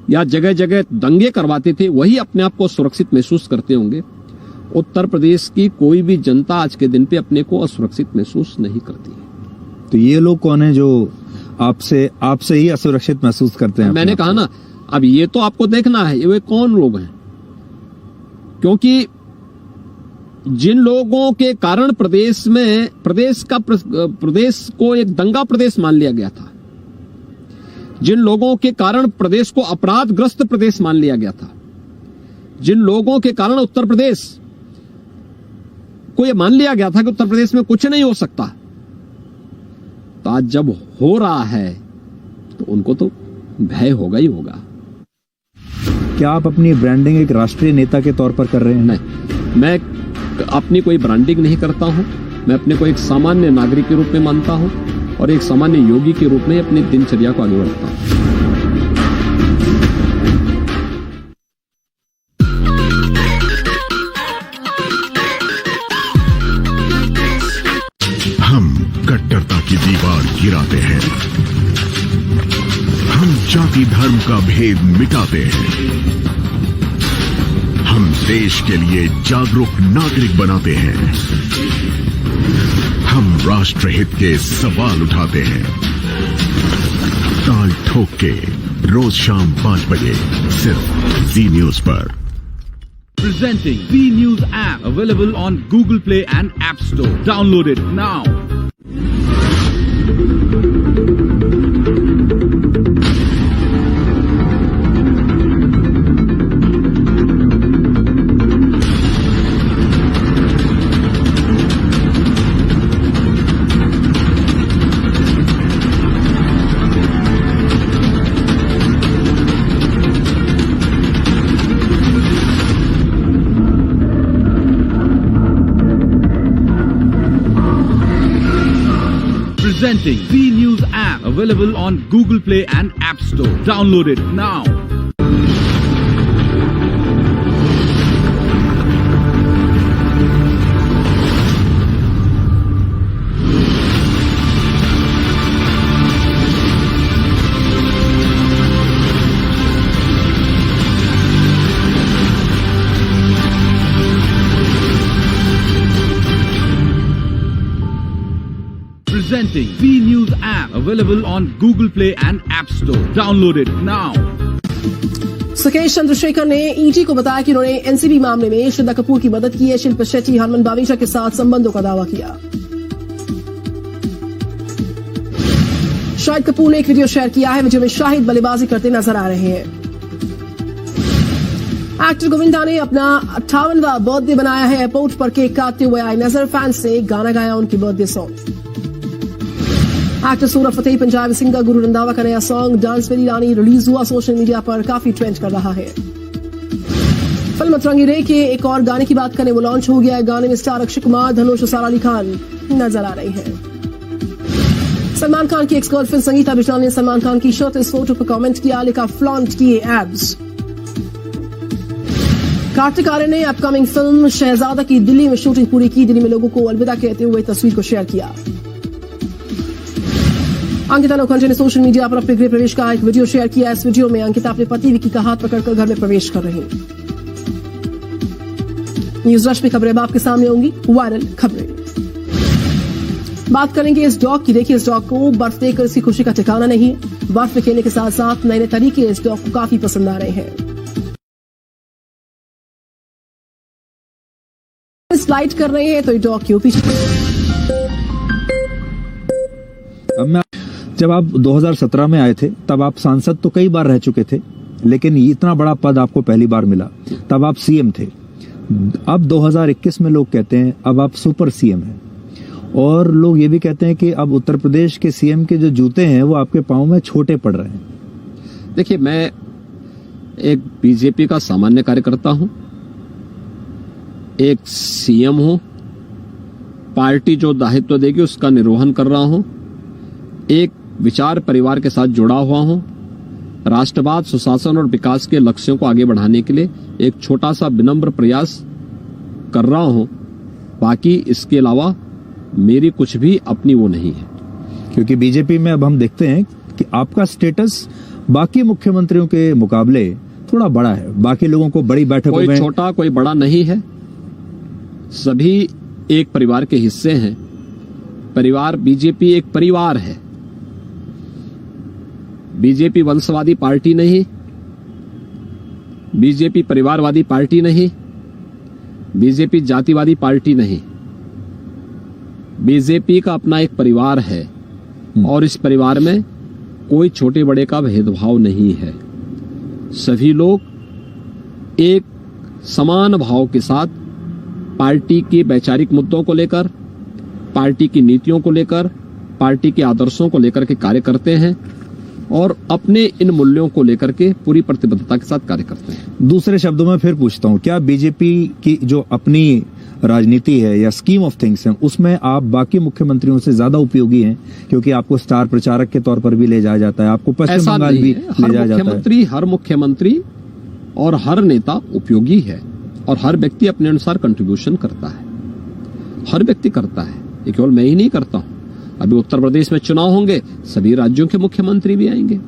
या जगह जगह दंगे करवाते थे, वही अपने आप को सुरक्षित महसूस करते होंगे। उत्तर प्रदेश की कोई भी जनता आज के दिन पे अपने को असुरक्षित महसूस नहीं करती है। तो ये लोग कौन है जो आपसे ही असुरक्षित महसूस करते हैं? मैंने कहा ना, अब ये तो आपको देखना है ये वे कौन लोग हैं, क्योंकि जिन लोगों के कारण प्रदेश को एक दंगा प्रदेश मान लिया गया था, जिन लोगों के कारण प्रदेश को अपराधग्रस्त प्रदेश मान लिया गया था, जिन लोगों के कारण उत्तर प्रदेश को यह मान लिया गया था कि उत्तर प्रदेश में कुछ नहीं हो सकता, तो आज जब हो रहा है तो उनको तो भय होगा ही होगा। क्या आप अपनी ब्रांडिंग एक राष्ट्रीय नेता के तौर पर कर रहे हैं? नहीं, मैं अपनी कोई ब्रांडिंग नहीं करता हूं। मैं अपने को एक सामान्य नागरिक के रूप में मानता हूं और एक सामान्य योगी के रूप में अपनी दिनचर्या को आगे बढ़ता हूं। हम कट्टरता की दीवार गिराते हैं, हम जाति धर्म का भेद मिटाते हैं, हम देश के लिए जागरूक नागरिक बनाते हैं, हम राष्ट्रहित के सवाल उठाते हैं। ताल ठोक के रोज शाम 5 बजे सिर्फ जी न्यूज पर। Presenting V News app, available on Google Play and App Store. Download it now. Presenting V News app, available on Google Play and App Store. Download it now. Presenting V News app, available on Google Play and App Store. Download it now. Sukesh Chandrashekhar ने ईडी को बताया कि उन्होंने एनसीबी मामले में श्रद्धा कपूर की मदद की है। शिल्पा शेट्टी हरमन बावेजा के साथ संबंधों का दावा किया। शाहिद कपूर ने एक वीडियो शेयर किया है, वीडियो में शाहिद बल्लेबाजी करते नजर आ रहे हैं। एक्टर गोविंदा ने अपना 58वां बर्थडे बनाया है। एयरपोर्ट पर केक काटते हुए आए नजर, फैंस ने गाना गाया उनकी बर्थडे सॉन्ग। एक्टर सूरज फतेही पंजाबी सिंगर गुरु रंधावा का नया सॉन्ग डांस मेरी रानी रिलीज हुआ, सोशल मीडिया पर काफी ट्रेंड कर रहा है। फिल्म अतरंगी रे के एक और गाने की बात करें, वो लॉन्च हो गया है। गाने में स्टार अक्षय कुमार, धनुष और सारा अली खान नजर आ रहे हैं। सलमान खान की एक्स गर्लफ्रेंड संगीता बिजलानी ने सलमान खान की शर्ट इस फोटो पर कमेंट किया, लिखा फ्लॉन्ट किए एब्स। कार्तिक आर्यन ने अपकमिंग फिल्म शहजादा की दिल्ली में शूटिंग पूरी की। दिल्ली में लोगों को अलविदा कहते हुए तस्वीर को शेयर किया। अंकिता नौखंडे ने सोशल मीडिया पर अपने गृह प्रवेश का एक वीडियो शेयर किया। इस वीडियो में अंकिता अपने पति विकी का हाथ पकड़कर घर में प्रवेश कर रही। न्यूज रश में खबरें अब आपके सामने होंगी, वायरल खबरें। बात करेंगे इस डॉग की। देखिए, इस डॉग को बर्फ देखकर इसकी खुशी का ठिकाना नहीं है। बर्फ में खेलने के साथ साथ नए नए तरीके इस डॉग को काफी पसंद आ रहे हैं। स्लाइड कर रहे हैं तो ये डॉग क्यों पीछे। अब जब आप 2017 में आए थे तब आप सांसद तो कई बार रह चुके थे, लेकिन इतना बड़ा पद आपको पहली बार मिला, तब आप सीएम थे। अब 2021 में लोग कहते हैं अब आप सुपर सीएम हैं, और लोग ये भी कहते हैं कि अब उत्तर प्रदेश के सीएम के जो जूते हैं वो आपके पांव में छोटे पड़ रहे हैं। देखिए, मैं एक बीजेपी का सामान्य कार्यकर्ता हूं, एक सीएम हूं, पार्टी जो दायित्व देगी उसका निर्वहन कर रहा हूं, एक विचार परिवार के साथ जुड़ा हुआ हूं, राष्ट्रवाद, सुशासन और विकास के लक्ष्यों को आगे बढ़ाने के लिए एक छोटा सा विनम्र प्रयास कर रहा हूं। बाकी इसके अलावा मेरी कुछ भी अपनी वो नहीं है। क्योंकि बीजेपी में अब हम देखते हैं कि आपका स्टेटस बाकी मुख्यमंत्रियों के मुकाबले थोड़ा बड़ा है, बाकी लोगों को बड़ी बैठकों कोई में छोटा कोई बड़ा नहीं है, सभी एक परिवार के हिस्से हैं। परिवार बीजेपी एक परिवार है। बीजेपी वंशवादी पार्टी नहीं, बीजेपी परिवारवादी पार्टी नहीं, बीजेपी जातिवादी पार्टी नहीं। बीजेपी का अपना एक परिवार है और इस परिवार में कोई छोटे बड़े का भेदभाव नहीं है। सभी लोग एक समान भाव के साथ पार्टी के वैचारिक मुद्दों को लेकर, पार्टी की नीतियों को लेकर, पार्टी के आदर्शों को लेकर के कार्य करते हैं और अपने इन मूल्यों को लेकर के पूरी प्रतिबद्धता के साथ कार्य करते हैं। दूसरे शब्दों में फिर पूछता हूं, क्या बीजेपी की जो अपनी राजनीति है या स्कीम ऑफ थिंग्स है उसमें आप बाकी मुख्यमंत्रियों से ज्यादा उपयोगी हैं, क्योंकि आपको स्टार प्रचारक के तौर पर भी ले जाया जाता है, आपको पश्चिम ऐसा बंगाल नहीं भी है। ले जाया जाता है। हर मुख्यमंत्री और हर नेता उपयोगी है और हर व्यक्ति अपने अनुसार कंट्रीब्यूशन करता है। हर व्यक्ति करता है, ये केवल मैं ही नहीं करता हूं। अभी उत्तर प्रदेश में चुनाव होंगे, सभी राज्यों के मुख्यमंत्री भी आएंगे।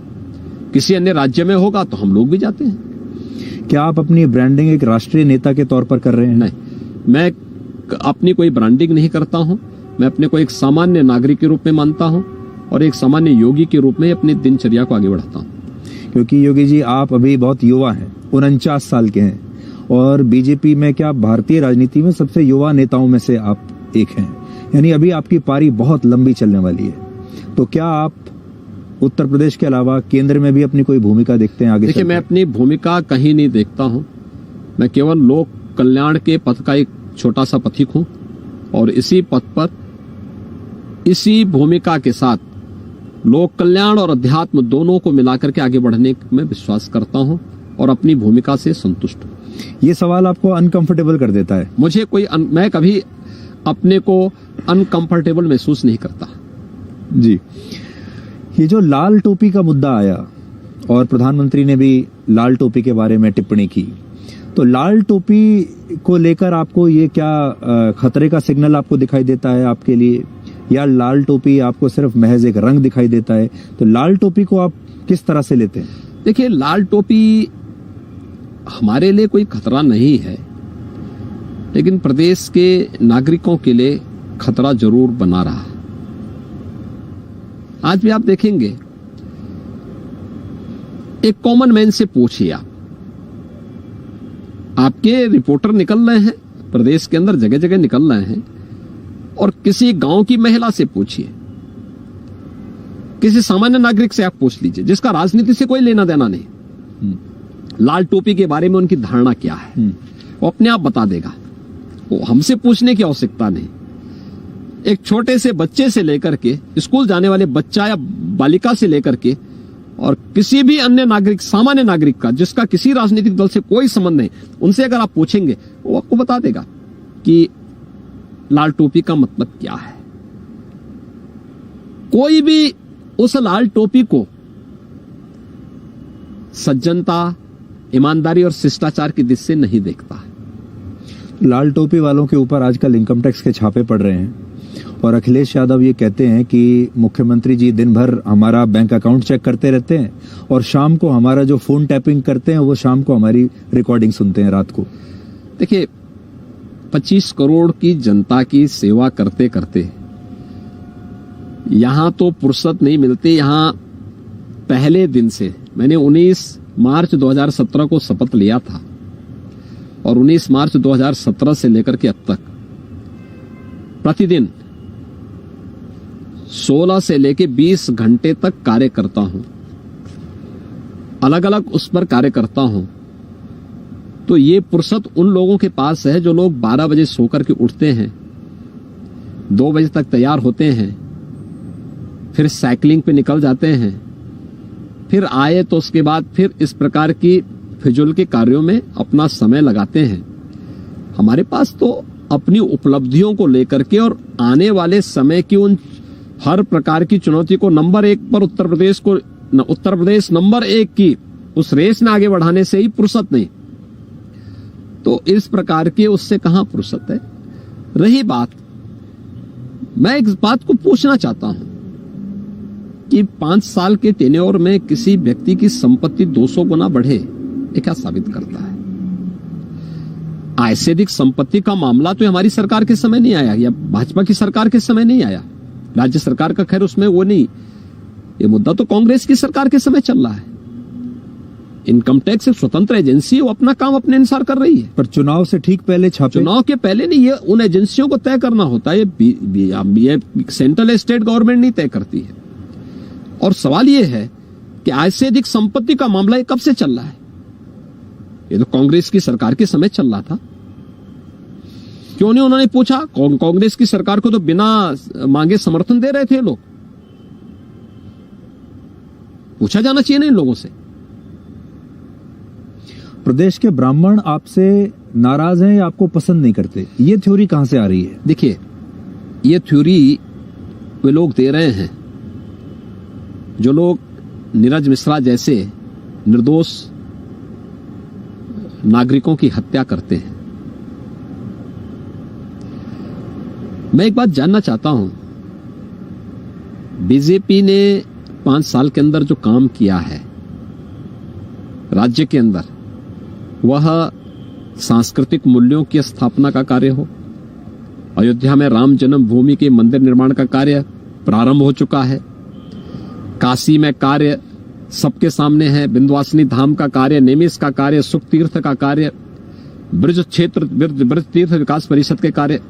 किसी अन्य राज्य में होगा तो हम लोग भी जाते हैं। क्या आप अपनी ब्रांडिंग एक राष्ट्रीय नेता के तौर पर कर रहे हैं? नहीं, मैं अपनी कोई ब्रांडिंग नहीं करता हूं। मैं अपने को एक सामान्य नागरिक के रूप में मानता हूं और एक सामान्य योगी के रूप में अपनी दिनचर्या को आगे बढ़ाता हूं। क्योंकि योगी जी आप अभी बहुत युवा हैं, 49 साल के हैं और बीजेपी में क्या भारतीय राजनीति में सबसे युवा नेताओं में से आप एक हैं, यानी अभी आपकी पारी बहुत लंबी चलने वाली है। तो क्या आप उत्तर प्रदेश के अलावा केंद्र में भी अपनी कोई भूमिका देखते हैं आगे? देखिए, मैं अपनी भूमिका कहीं नहीं देखता हूं। मैं केवल लोक कल्याण के पथ का एक छोटा सा पथिक हूं और इसी पथ पर इसी भूमिका के साथ लोक कल्याण और अध्यात्म दोनों को मिलाकर के आगे बढ़ने में विश्वास करता हूं और अपनी भूमिका से संतुष्ट हूं। ये सवाल आपको अनकंफर्टेबल कर देता है? मुझे मैं कभी अपने को अनकंफर्टेबल महसूस नहीं करता। जी, ये जो लाल टोपी का मुद्दा आया और प्रधानमंत्री ने भी लाल टोपी के बारे में टिप्पणी की, तो लाल टोपी को लेकर आपको ये क्या खतरे का सिग्नल आपको दिखाई देता है आपके लिए, या लाल टोपी आपको सिर्फ महज एक रंग दिखाई देता है? तो लाल टोपी को आप किस तरह से लेते हैं? देखिए, लाल टोपी हमारे लिए कोई खतरा नहीं है, लेकिन प्रदेश के नागरिकों के लिए खतरा जरूर बना रहा। आज भी आप देखेंगे, एक कॉमन मैन से पूछिए, आपके रिपोर्टर निकल रहे हैं प्रदेश के अंदर, जगह जगह निकल रहे हैं, और किसी गांव की महिला से पूछिए, किसी सामान्य नागरिक से आप पूछ लीजिए जिसका राजनीति से कोई लेना देना नहीं, लाल टोपी के बारे में उनकी धारणा क्या है, वो अपने आप बता देगा। वो हमसे पूछने की आवश्यकता नहीं। एक छोटे से बच्चे से लेकर के, स्कूल जाने वाले बच्चा या बालिका से लेकर के, और किसी भी अन्य नागरिक, सामान्य नागरिक का जिसका किसी राजनीतिक दल से कोई संबंध नहीं, उनसे अगर आप पूछेंगे वो आपको बता देगा कि लाल टोपी का मतलब क्या है। कोई भी उस लाल टोपी को सज्जनता, ईमानदारी और शिष्टाचार की दृष्टि से नहीं देखता है। लाल टोपी वालों के ऊपर आजकल इनकम टैक्स के छापे पड़ रहे हैं और अखिलेश यादव ये कहते हैं कि मुख्यमंत्री जी दिन भर हमारा बैंक अकाउंट चेक करते रहते हैं और शाम को हमारा जो फोन टैपिंग करते हैं वो शाम को हमारी रिकॉर्डिंग सुनते हैं रात को। देखिए, 25 करोड़ की जनता की सेवा करते करते यहां तो फुर्सत नहीं मिलती। यहां पहले दिन से मैंने 19 मार्च 2017 को शपथ लिया था और 19 मार्च 2017 से लेकर के अब तक प्रतिदिन 16 से लेकर 20 घंटे तक कार्य करता हूं, अलग अलग उस पर कार्य करता हूं। तो ये फुर्सत उन लोगों के पास है जो लोग 12 बजे सोकर के उठते हैं, 2 बजे तक तैयार होते हैं, फिर साइकिलिंग पे निकल जाते हैं, फिर आए तो उसके बाद फिर इस प्रकार की फिजूल के कार्यों में अपना समय लगाते हैं। हमारे पास तो अपनी उपलब्धियों को लेकर के और आने वाले समय की उन हर प्रकार की चुनौती को नंबर 1 पर उत्तर प्रदेश नंबर 1 की उस रेस में आगे बढ़ाने से ही फुर्सत नहीं। तो इस प्रकार के उससे कहां फुर्सत है। रही बात, मैं एक बात को पूछना चाहता हूं कि 5 साल के टेन्योर में किसी व्यक्ति की संपत्ति 200 गुना बढ़े, ये क्या साबित करता है? आय से अधिक संपत्ति का मामला तो हमारी सरकार के समय नहीं आया या भाजपा की सरकार के समय नहीं आया। राज्य सरकार का खैर उसमें वो नहीं, ये मुद्दा तो कांग्रेस की सरकार के समय चल रहा है। इनकम टैक्स एक स्वतंत्र एजेंसी है, वो अपना काम अपने अनुसार कर रही है। पर चुनाव से ठीक पहले छापे, चुनाव के पहले नहीं, ये उन एजेंसियों को तय करना होता है, ये सेंट्रल स्टेट गवर्नमेंट नहीं तय करती है। और सवाल ये है कि आय से अधिक संपत्ति का मामला ये कब से चल रहा है? ये तो कांग्रेस की सरकार के समय चल रहा था। क्यों नहीं उन्होंने पूछा? कांग्रेस की सरकार को तो बिना मांगे समर्थन दे रहे थे लोग। पूछा जाना चाहिए ना इन लोगों से। प्रदेश के ब्राह्मण आपसे नाराज हैं या आपको पसंद नहीं करते, ये थ्योरी कहां से आ रही है? देखिए, ये थ्योरी वे लोग दे रहे हैं जो लोग नीरज मिश्रा जैसे निर्दोष नागरिकों की हत्या करते हैं। मैं एक बात जानना चाहता हूं, बीजेपी ने 5 साल के अंदर जो काम किया है राज्य के अंदर, वह सांस्कृतिक मूल्यों की स्थापना का कार्य हो, अयोध्या में राम जन्मभूमि के मंदिर निर्माण का कार्य प्रारंभ हो चुका है, काशी में कार्य सबके सामने है, विंध्यवासिनी धाम का कार्य, नेमिष का कार्य, सुख तीर्थ का कार्य, ब्रज तीर्थ विकास परिषद के कार्य,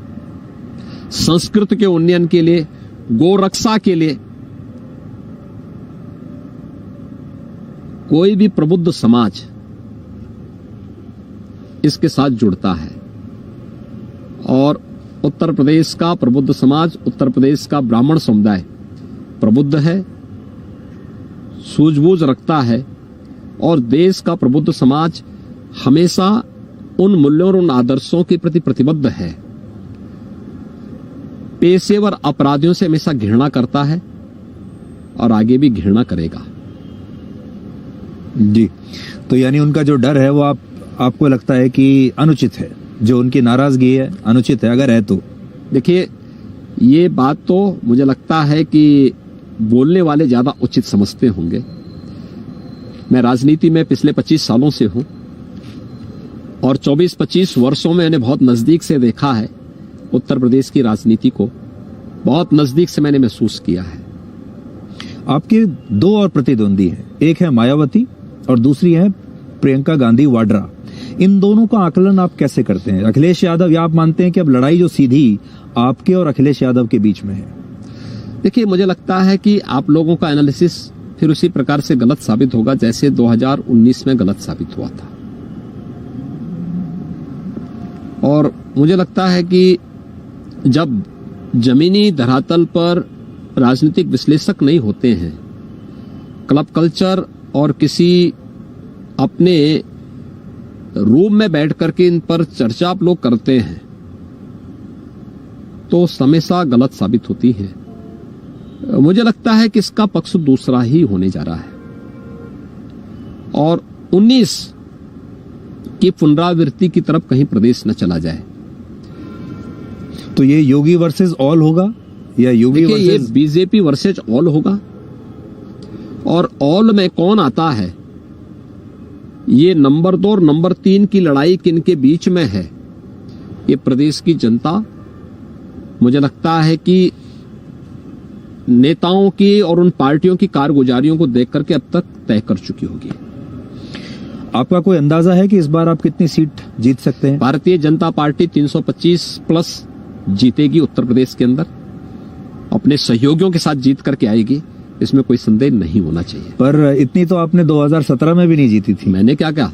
संस्कृत के उन्नयन के लिए, गोरक्षा के लिए। कोई भी प्रबुद्ध समाज इसके साथ जुड़ता है और उत्तर प्रदेश का प्रबुद्ध समाज, उत्तर प्रदेश का ब्राह्मण समुदाय प्रबुद्ध है, सूझबूझ रखता है और देश का प्रबुद्ध समाज हमेशा उन मूल्यों और उन आदर्शों के प्रति प्रतिबद्ध है। पेशेवर अपराधियों से हमेशा घृणा करता है और आगे भी घृणा करेगा। जी, तो यानी उनका जो डर है वो आपको लगता है कि अनुचित है, जो उनकी नाराजगी है अनुचित है, अगर है तो? देखिए, ये बात तो मुझे लगता है कि बोलने वाले ज्यादा उचित समझते होंगे। मैं राजनीति में पिछले 25 सालों से हूं और 24-25 वर्षों में मैंने बहुत नजदीक से देखा है उत्तर प्रदेश की राजनीति को, बहुत नजदीक से मैंने महसूस किया है। आपके 2 और प्रतिद्वंदी हैं, एक है मायावती और दूसरी है प्रियंका गांधी वाड्रा। इन दोनों का आकलन आप कैसे करते हैं? अखिलेश यादव, या आप मानते हैं कि अब लड़ाई जो सीधी आपके और अखिलेश यादव के बीच में है? देखिए, मुझे लगता है कि आप लोगों का एनालिसिस फिर उसी प्रकार से गलत साबित होगा जैसे 2019 में गलत साबित हुआ था। और मुझे लगता है कि जब जमीनी धरातल पर राजनीतिक विश्लेषक नहीं होते हैं, क्लब कल्चर और किसी अपने रूम में बैठ करके इन पर चर्चा आप लोग करते हैं, तो हमेशा गलत साबित होती है। मुझे लगता है कि इसका पक्ष दूसरा ही होने जा रहा है और 19 की पुनरावृत्ति की तरफ कहीं प्रदेश न चला जाए। तो ये योगी वर्सेस ऑल होगा या योगी वर्सेस? ये वर्सेस बीजेपी वर्सेस ऑल होगा। और ऑल में कौन आता है, ये नंबर 2 और नंबर 3 की लड़ाई किनके बीच में है, ये प्रदेश की जनता मुझे लगता है कि नेताओं की और उन पार्टियों की कारगुजारियों को देख करके अब तक तय कर चुकी होगी। आपका कोई अंदाजा है कि इस बार आप कितनी सीट जीत सकते हैं? भारतीय जनता पार्टी 325 प्लस जीतेगी उत्तर प्रदेश के अंदर, अपने सहयोगियों के साथ जीत करके आएगी, इसमें कोई संदेह नहीं होना चाहिए। पर इतनी तो आपने 2017 में भी नहीं जीती थी। मैंने क्या कहा,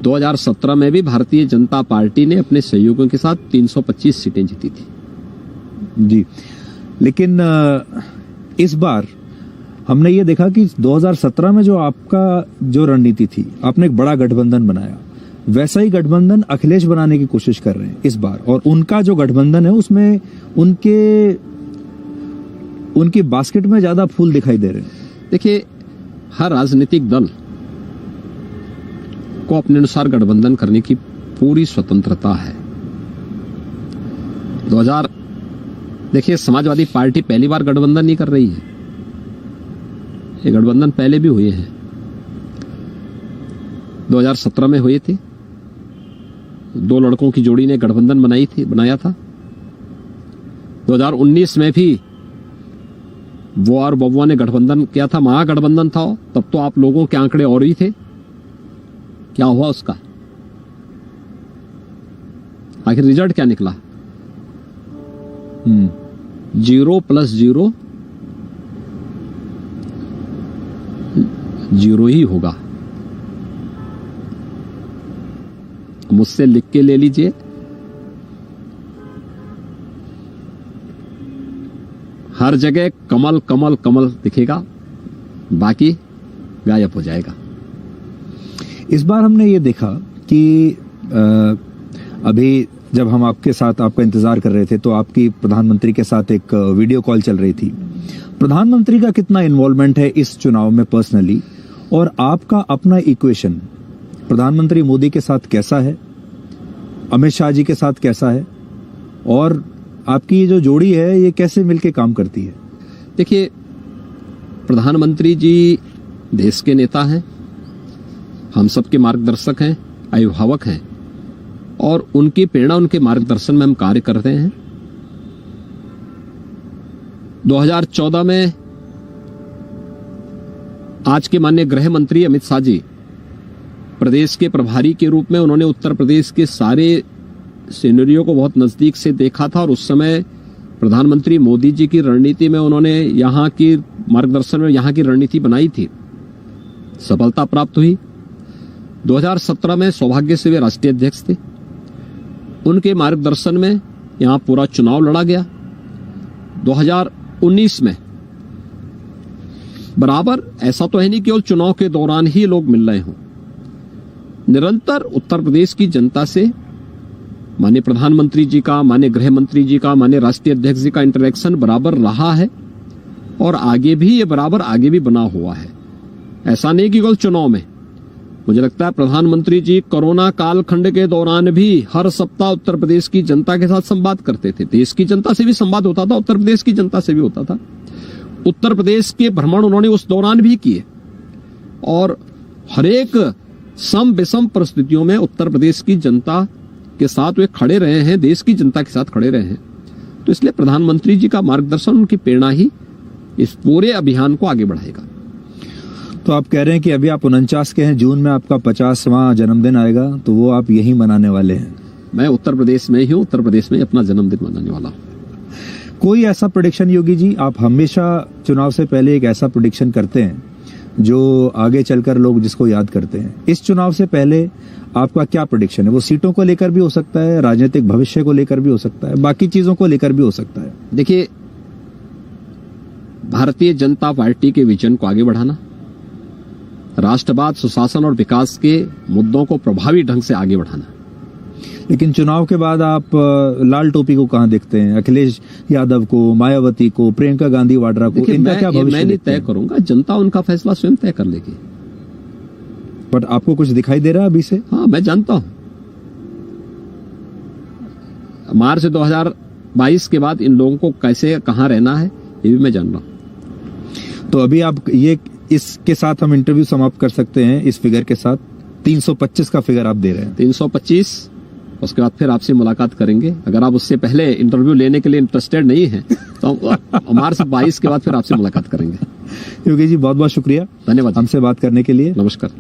2017 में भी भारतीय जनता पार्टी ने अपने सहयोगियों के साथ 325 सीटें जीती थी। जी, लेकिन इस बार हमने ये देखा कि 2017 में जो आपका जो रणनीति थी, आपने एक बड़ा गठबंधन बनाया, वैसा ही गठबंधन अखिलेश बनाने की कोशिश कर रहे हैं इस बार, और उनका जो गठबंधन है उसमें उनकी बास्केट में ज्यादा फूल दिखाई दे रहे हैं। देखिए, हर राजनीतिक दल को अपने अनुसार गठबंधन करने की पूरी स्वतंत्रता है। देखिए, समाजवादी पार्टी पहली बार गठबंधन नहीं कर रही है। ये गठबंधन पहले भी हुए हैं। 2017 में हुए थे, दो लड़कों की जोड़ी ने गठबंधन बनाया था। 2019 में भी वो और बबुआ ने गठबंधन किया था, महागठबंधन था। तब तो आप लोगों के आंकड़े और ही थे। क्या हुआ उसका? आखिर रिजल्ट क्या निकला? 0 + 0 0 ही होगा। मुझसे लिख के ले लीजिए, हर जगह कमल कमल कमल दिखेगा, बाकी गायब हो जाएगा। इस बार हमने ये देखा कि अभी जब हम आपके साथ आपका इंतजार कर रहे थे तो आपकी प्रधानमंत्री के साथ एक वीडियो कॉल चल रही थी। प्रधानमंत्री का कितना इन्वॉल्वमेंट है इस चुनाव में पर्सनली, और आपका अपना इक्वेशन प्रधानमंत्री मोदी के साथ कैसा है, अमित शाह जी के साथ कैसा है, और आपकी ये जो जोड़ी है ये कैसे मिलके काम करती है? देखिए, प्रधानमंत्री जी देश के नेता हैं, हम सबके मार्गदर्शक हैं, अभिभावक हैं, और उनकी प्रेरणा, उनके मार्गदर्शन में हम कार्य करते हैं। 2014 में आज के माननीय गृह मंत्री अमित शाह जी प्रदेश के प्रभारी के रूप में उन्होंने उत्तर प्रदेश के सारे सिनेरियो को बहुत नजदीक से देखा था, और उस समय प्रधानमंत्री मोदी जी की रणनीति में उन्होंने यहां की मार्गदर्शन में यहां की रणनीति बनाई थी, सफलता प्राप्त हुई। 2017 में सौभाग्य से वे राष्ट्रीय अध्यक्ष थे, उनके मार्गदर्शन में यहां पूरा चुनाव लड़ा गया। 2019 में बराबर, ऐसा तो है नहीं केवल चुनाव के दौरान ही लोग मिल रहे हों, निरंतर उत्तर प्रदेश की जनता से माननीय प्रधानमंत्री जी का, माननीय गृह मंत्री जी का, माननीय राष्ट्रीय अध्यक्ष जी का इंटरेक्शन बराबर रहा है, और आगे भी ये बराबर आगे भी बना हुआ है। ऐसा नहीं कि केवल चुनाव में। मुझे लगता है प्रधानमंत्री जी कोरोना कालखंड के दौरान भी हर सप्ताह उत्तर प्रदेश की जनता के साथ संवाद करते थे। देश की जनता से भी संवाद होता था, उत्तर प्रदेश की जनता से भी होता था। उत्तर प्रदेश के भ्रमण उन्होंने उस दौरान भी किए, और हरेक सम विषम परिस्थितियों में उत्तर प्रदेश की जनता के साथ वे खड़े रहे हैं, देश की जनता के साथ खड़े रहे हैं। तो इसलिए प्रधानमंत्री जी का मार्गदर्शन, उनकी प्रेरणा ही इस पूरे अभियान को आगे बढ़ाएगा। तो आप कह रहे हैं कि अभी आप 49 के हैं, जून में आपका 50वां जन्मदिन आएगा, तो वो आप यहीं मनाने वाले हैं? मैं उत्तर प्रदेश में ही हूँ, उत्तर प्रदेश में अपना जन्मदिन मनाने वाला हूँ। कोई ऐसा प्रेडिक्शन योगी जी, आप हमेशा चुनाव से पहले एक ऐसा प्रेडिक्शन करते हैं जो आगे चलकर लोग जिसको याद करते हैं, इस चुनाव से पहले आपका क्या प्रेडिक्शन है? वो सीटों को लेकर भी हो सकता है, राजनीतिक भविष्य को लेकर भी हो सकता है, बाकी चीजों को लेकर भी हो सकता है। देखिए, भारतीय जनता पार्टी के विजन को आगे बढ़ाना, राष्ट्रवाद, सुशासन और विकास के मुद्दों को प्रभावी ढंग से आगे बढ़ाना। लेकिन चुनाव के बाद आप लाल टोपी को कहां देखते हैं? अखिलेश यादव को, मायावती को, प्रियंका गांधी वाड्रा को, इनका क्या भविष्य? मैं नहीं तय करूंगा, जनता उनका फैसला स्वयं तय कर लेगी। बट आपको कुछ दिखाई दे रहा है अभी से? हाँ, मैं जानता हूं। मार्च 2022 के बाद इन लोगों को कैसे कहां रहना है, ये भी मैं जान रहा हूं। तो अभी आप ये, इसके साथ हम इंटरव्यू समाप्त कर सकते हैं इस फिगर के साथ। 325 का फिगर आप दे रहे हैं। 325, उसके बाद फिर आपसे मुलाकात करेंगे। अगर आप उससे पहले इंटरव्यू लेने के लिए इंटरेस्टेड नहीं हैं तो मार्च 22 के बाद फिर आपसे मुलाकात करेंगे। योगी जी, बहुत बहुत शुक्रिया, धन्यवाद हमसे बात करने के लिए। नमस्कार।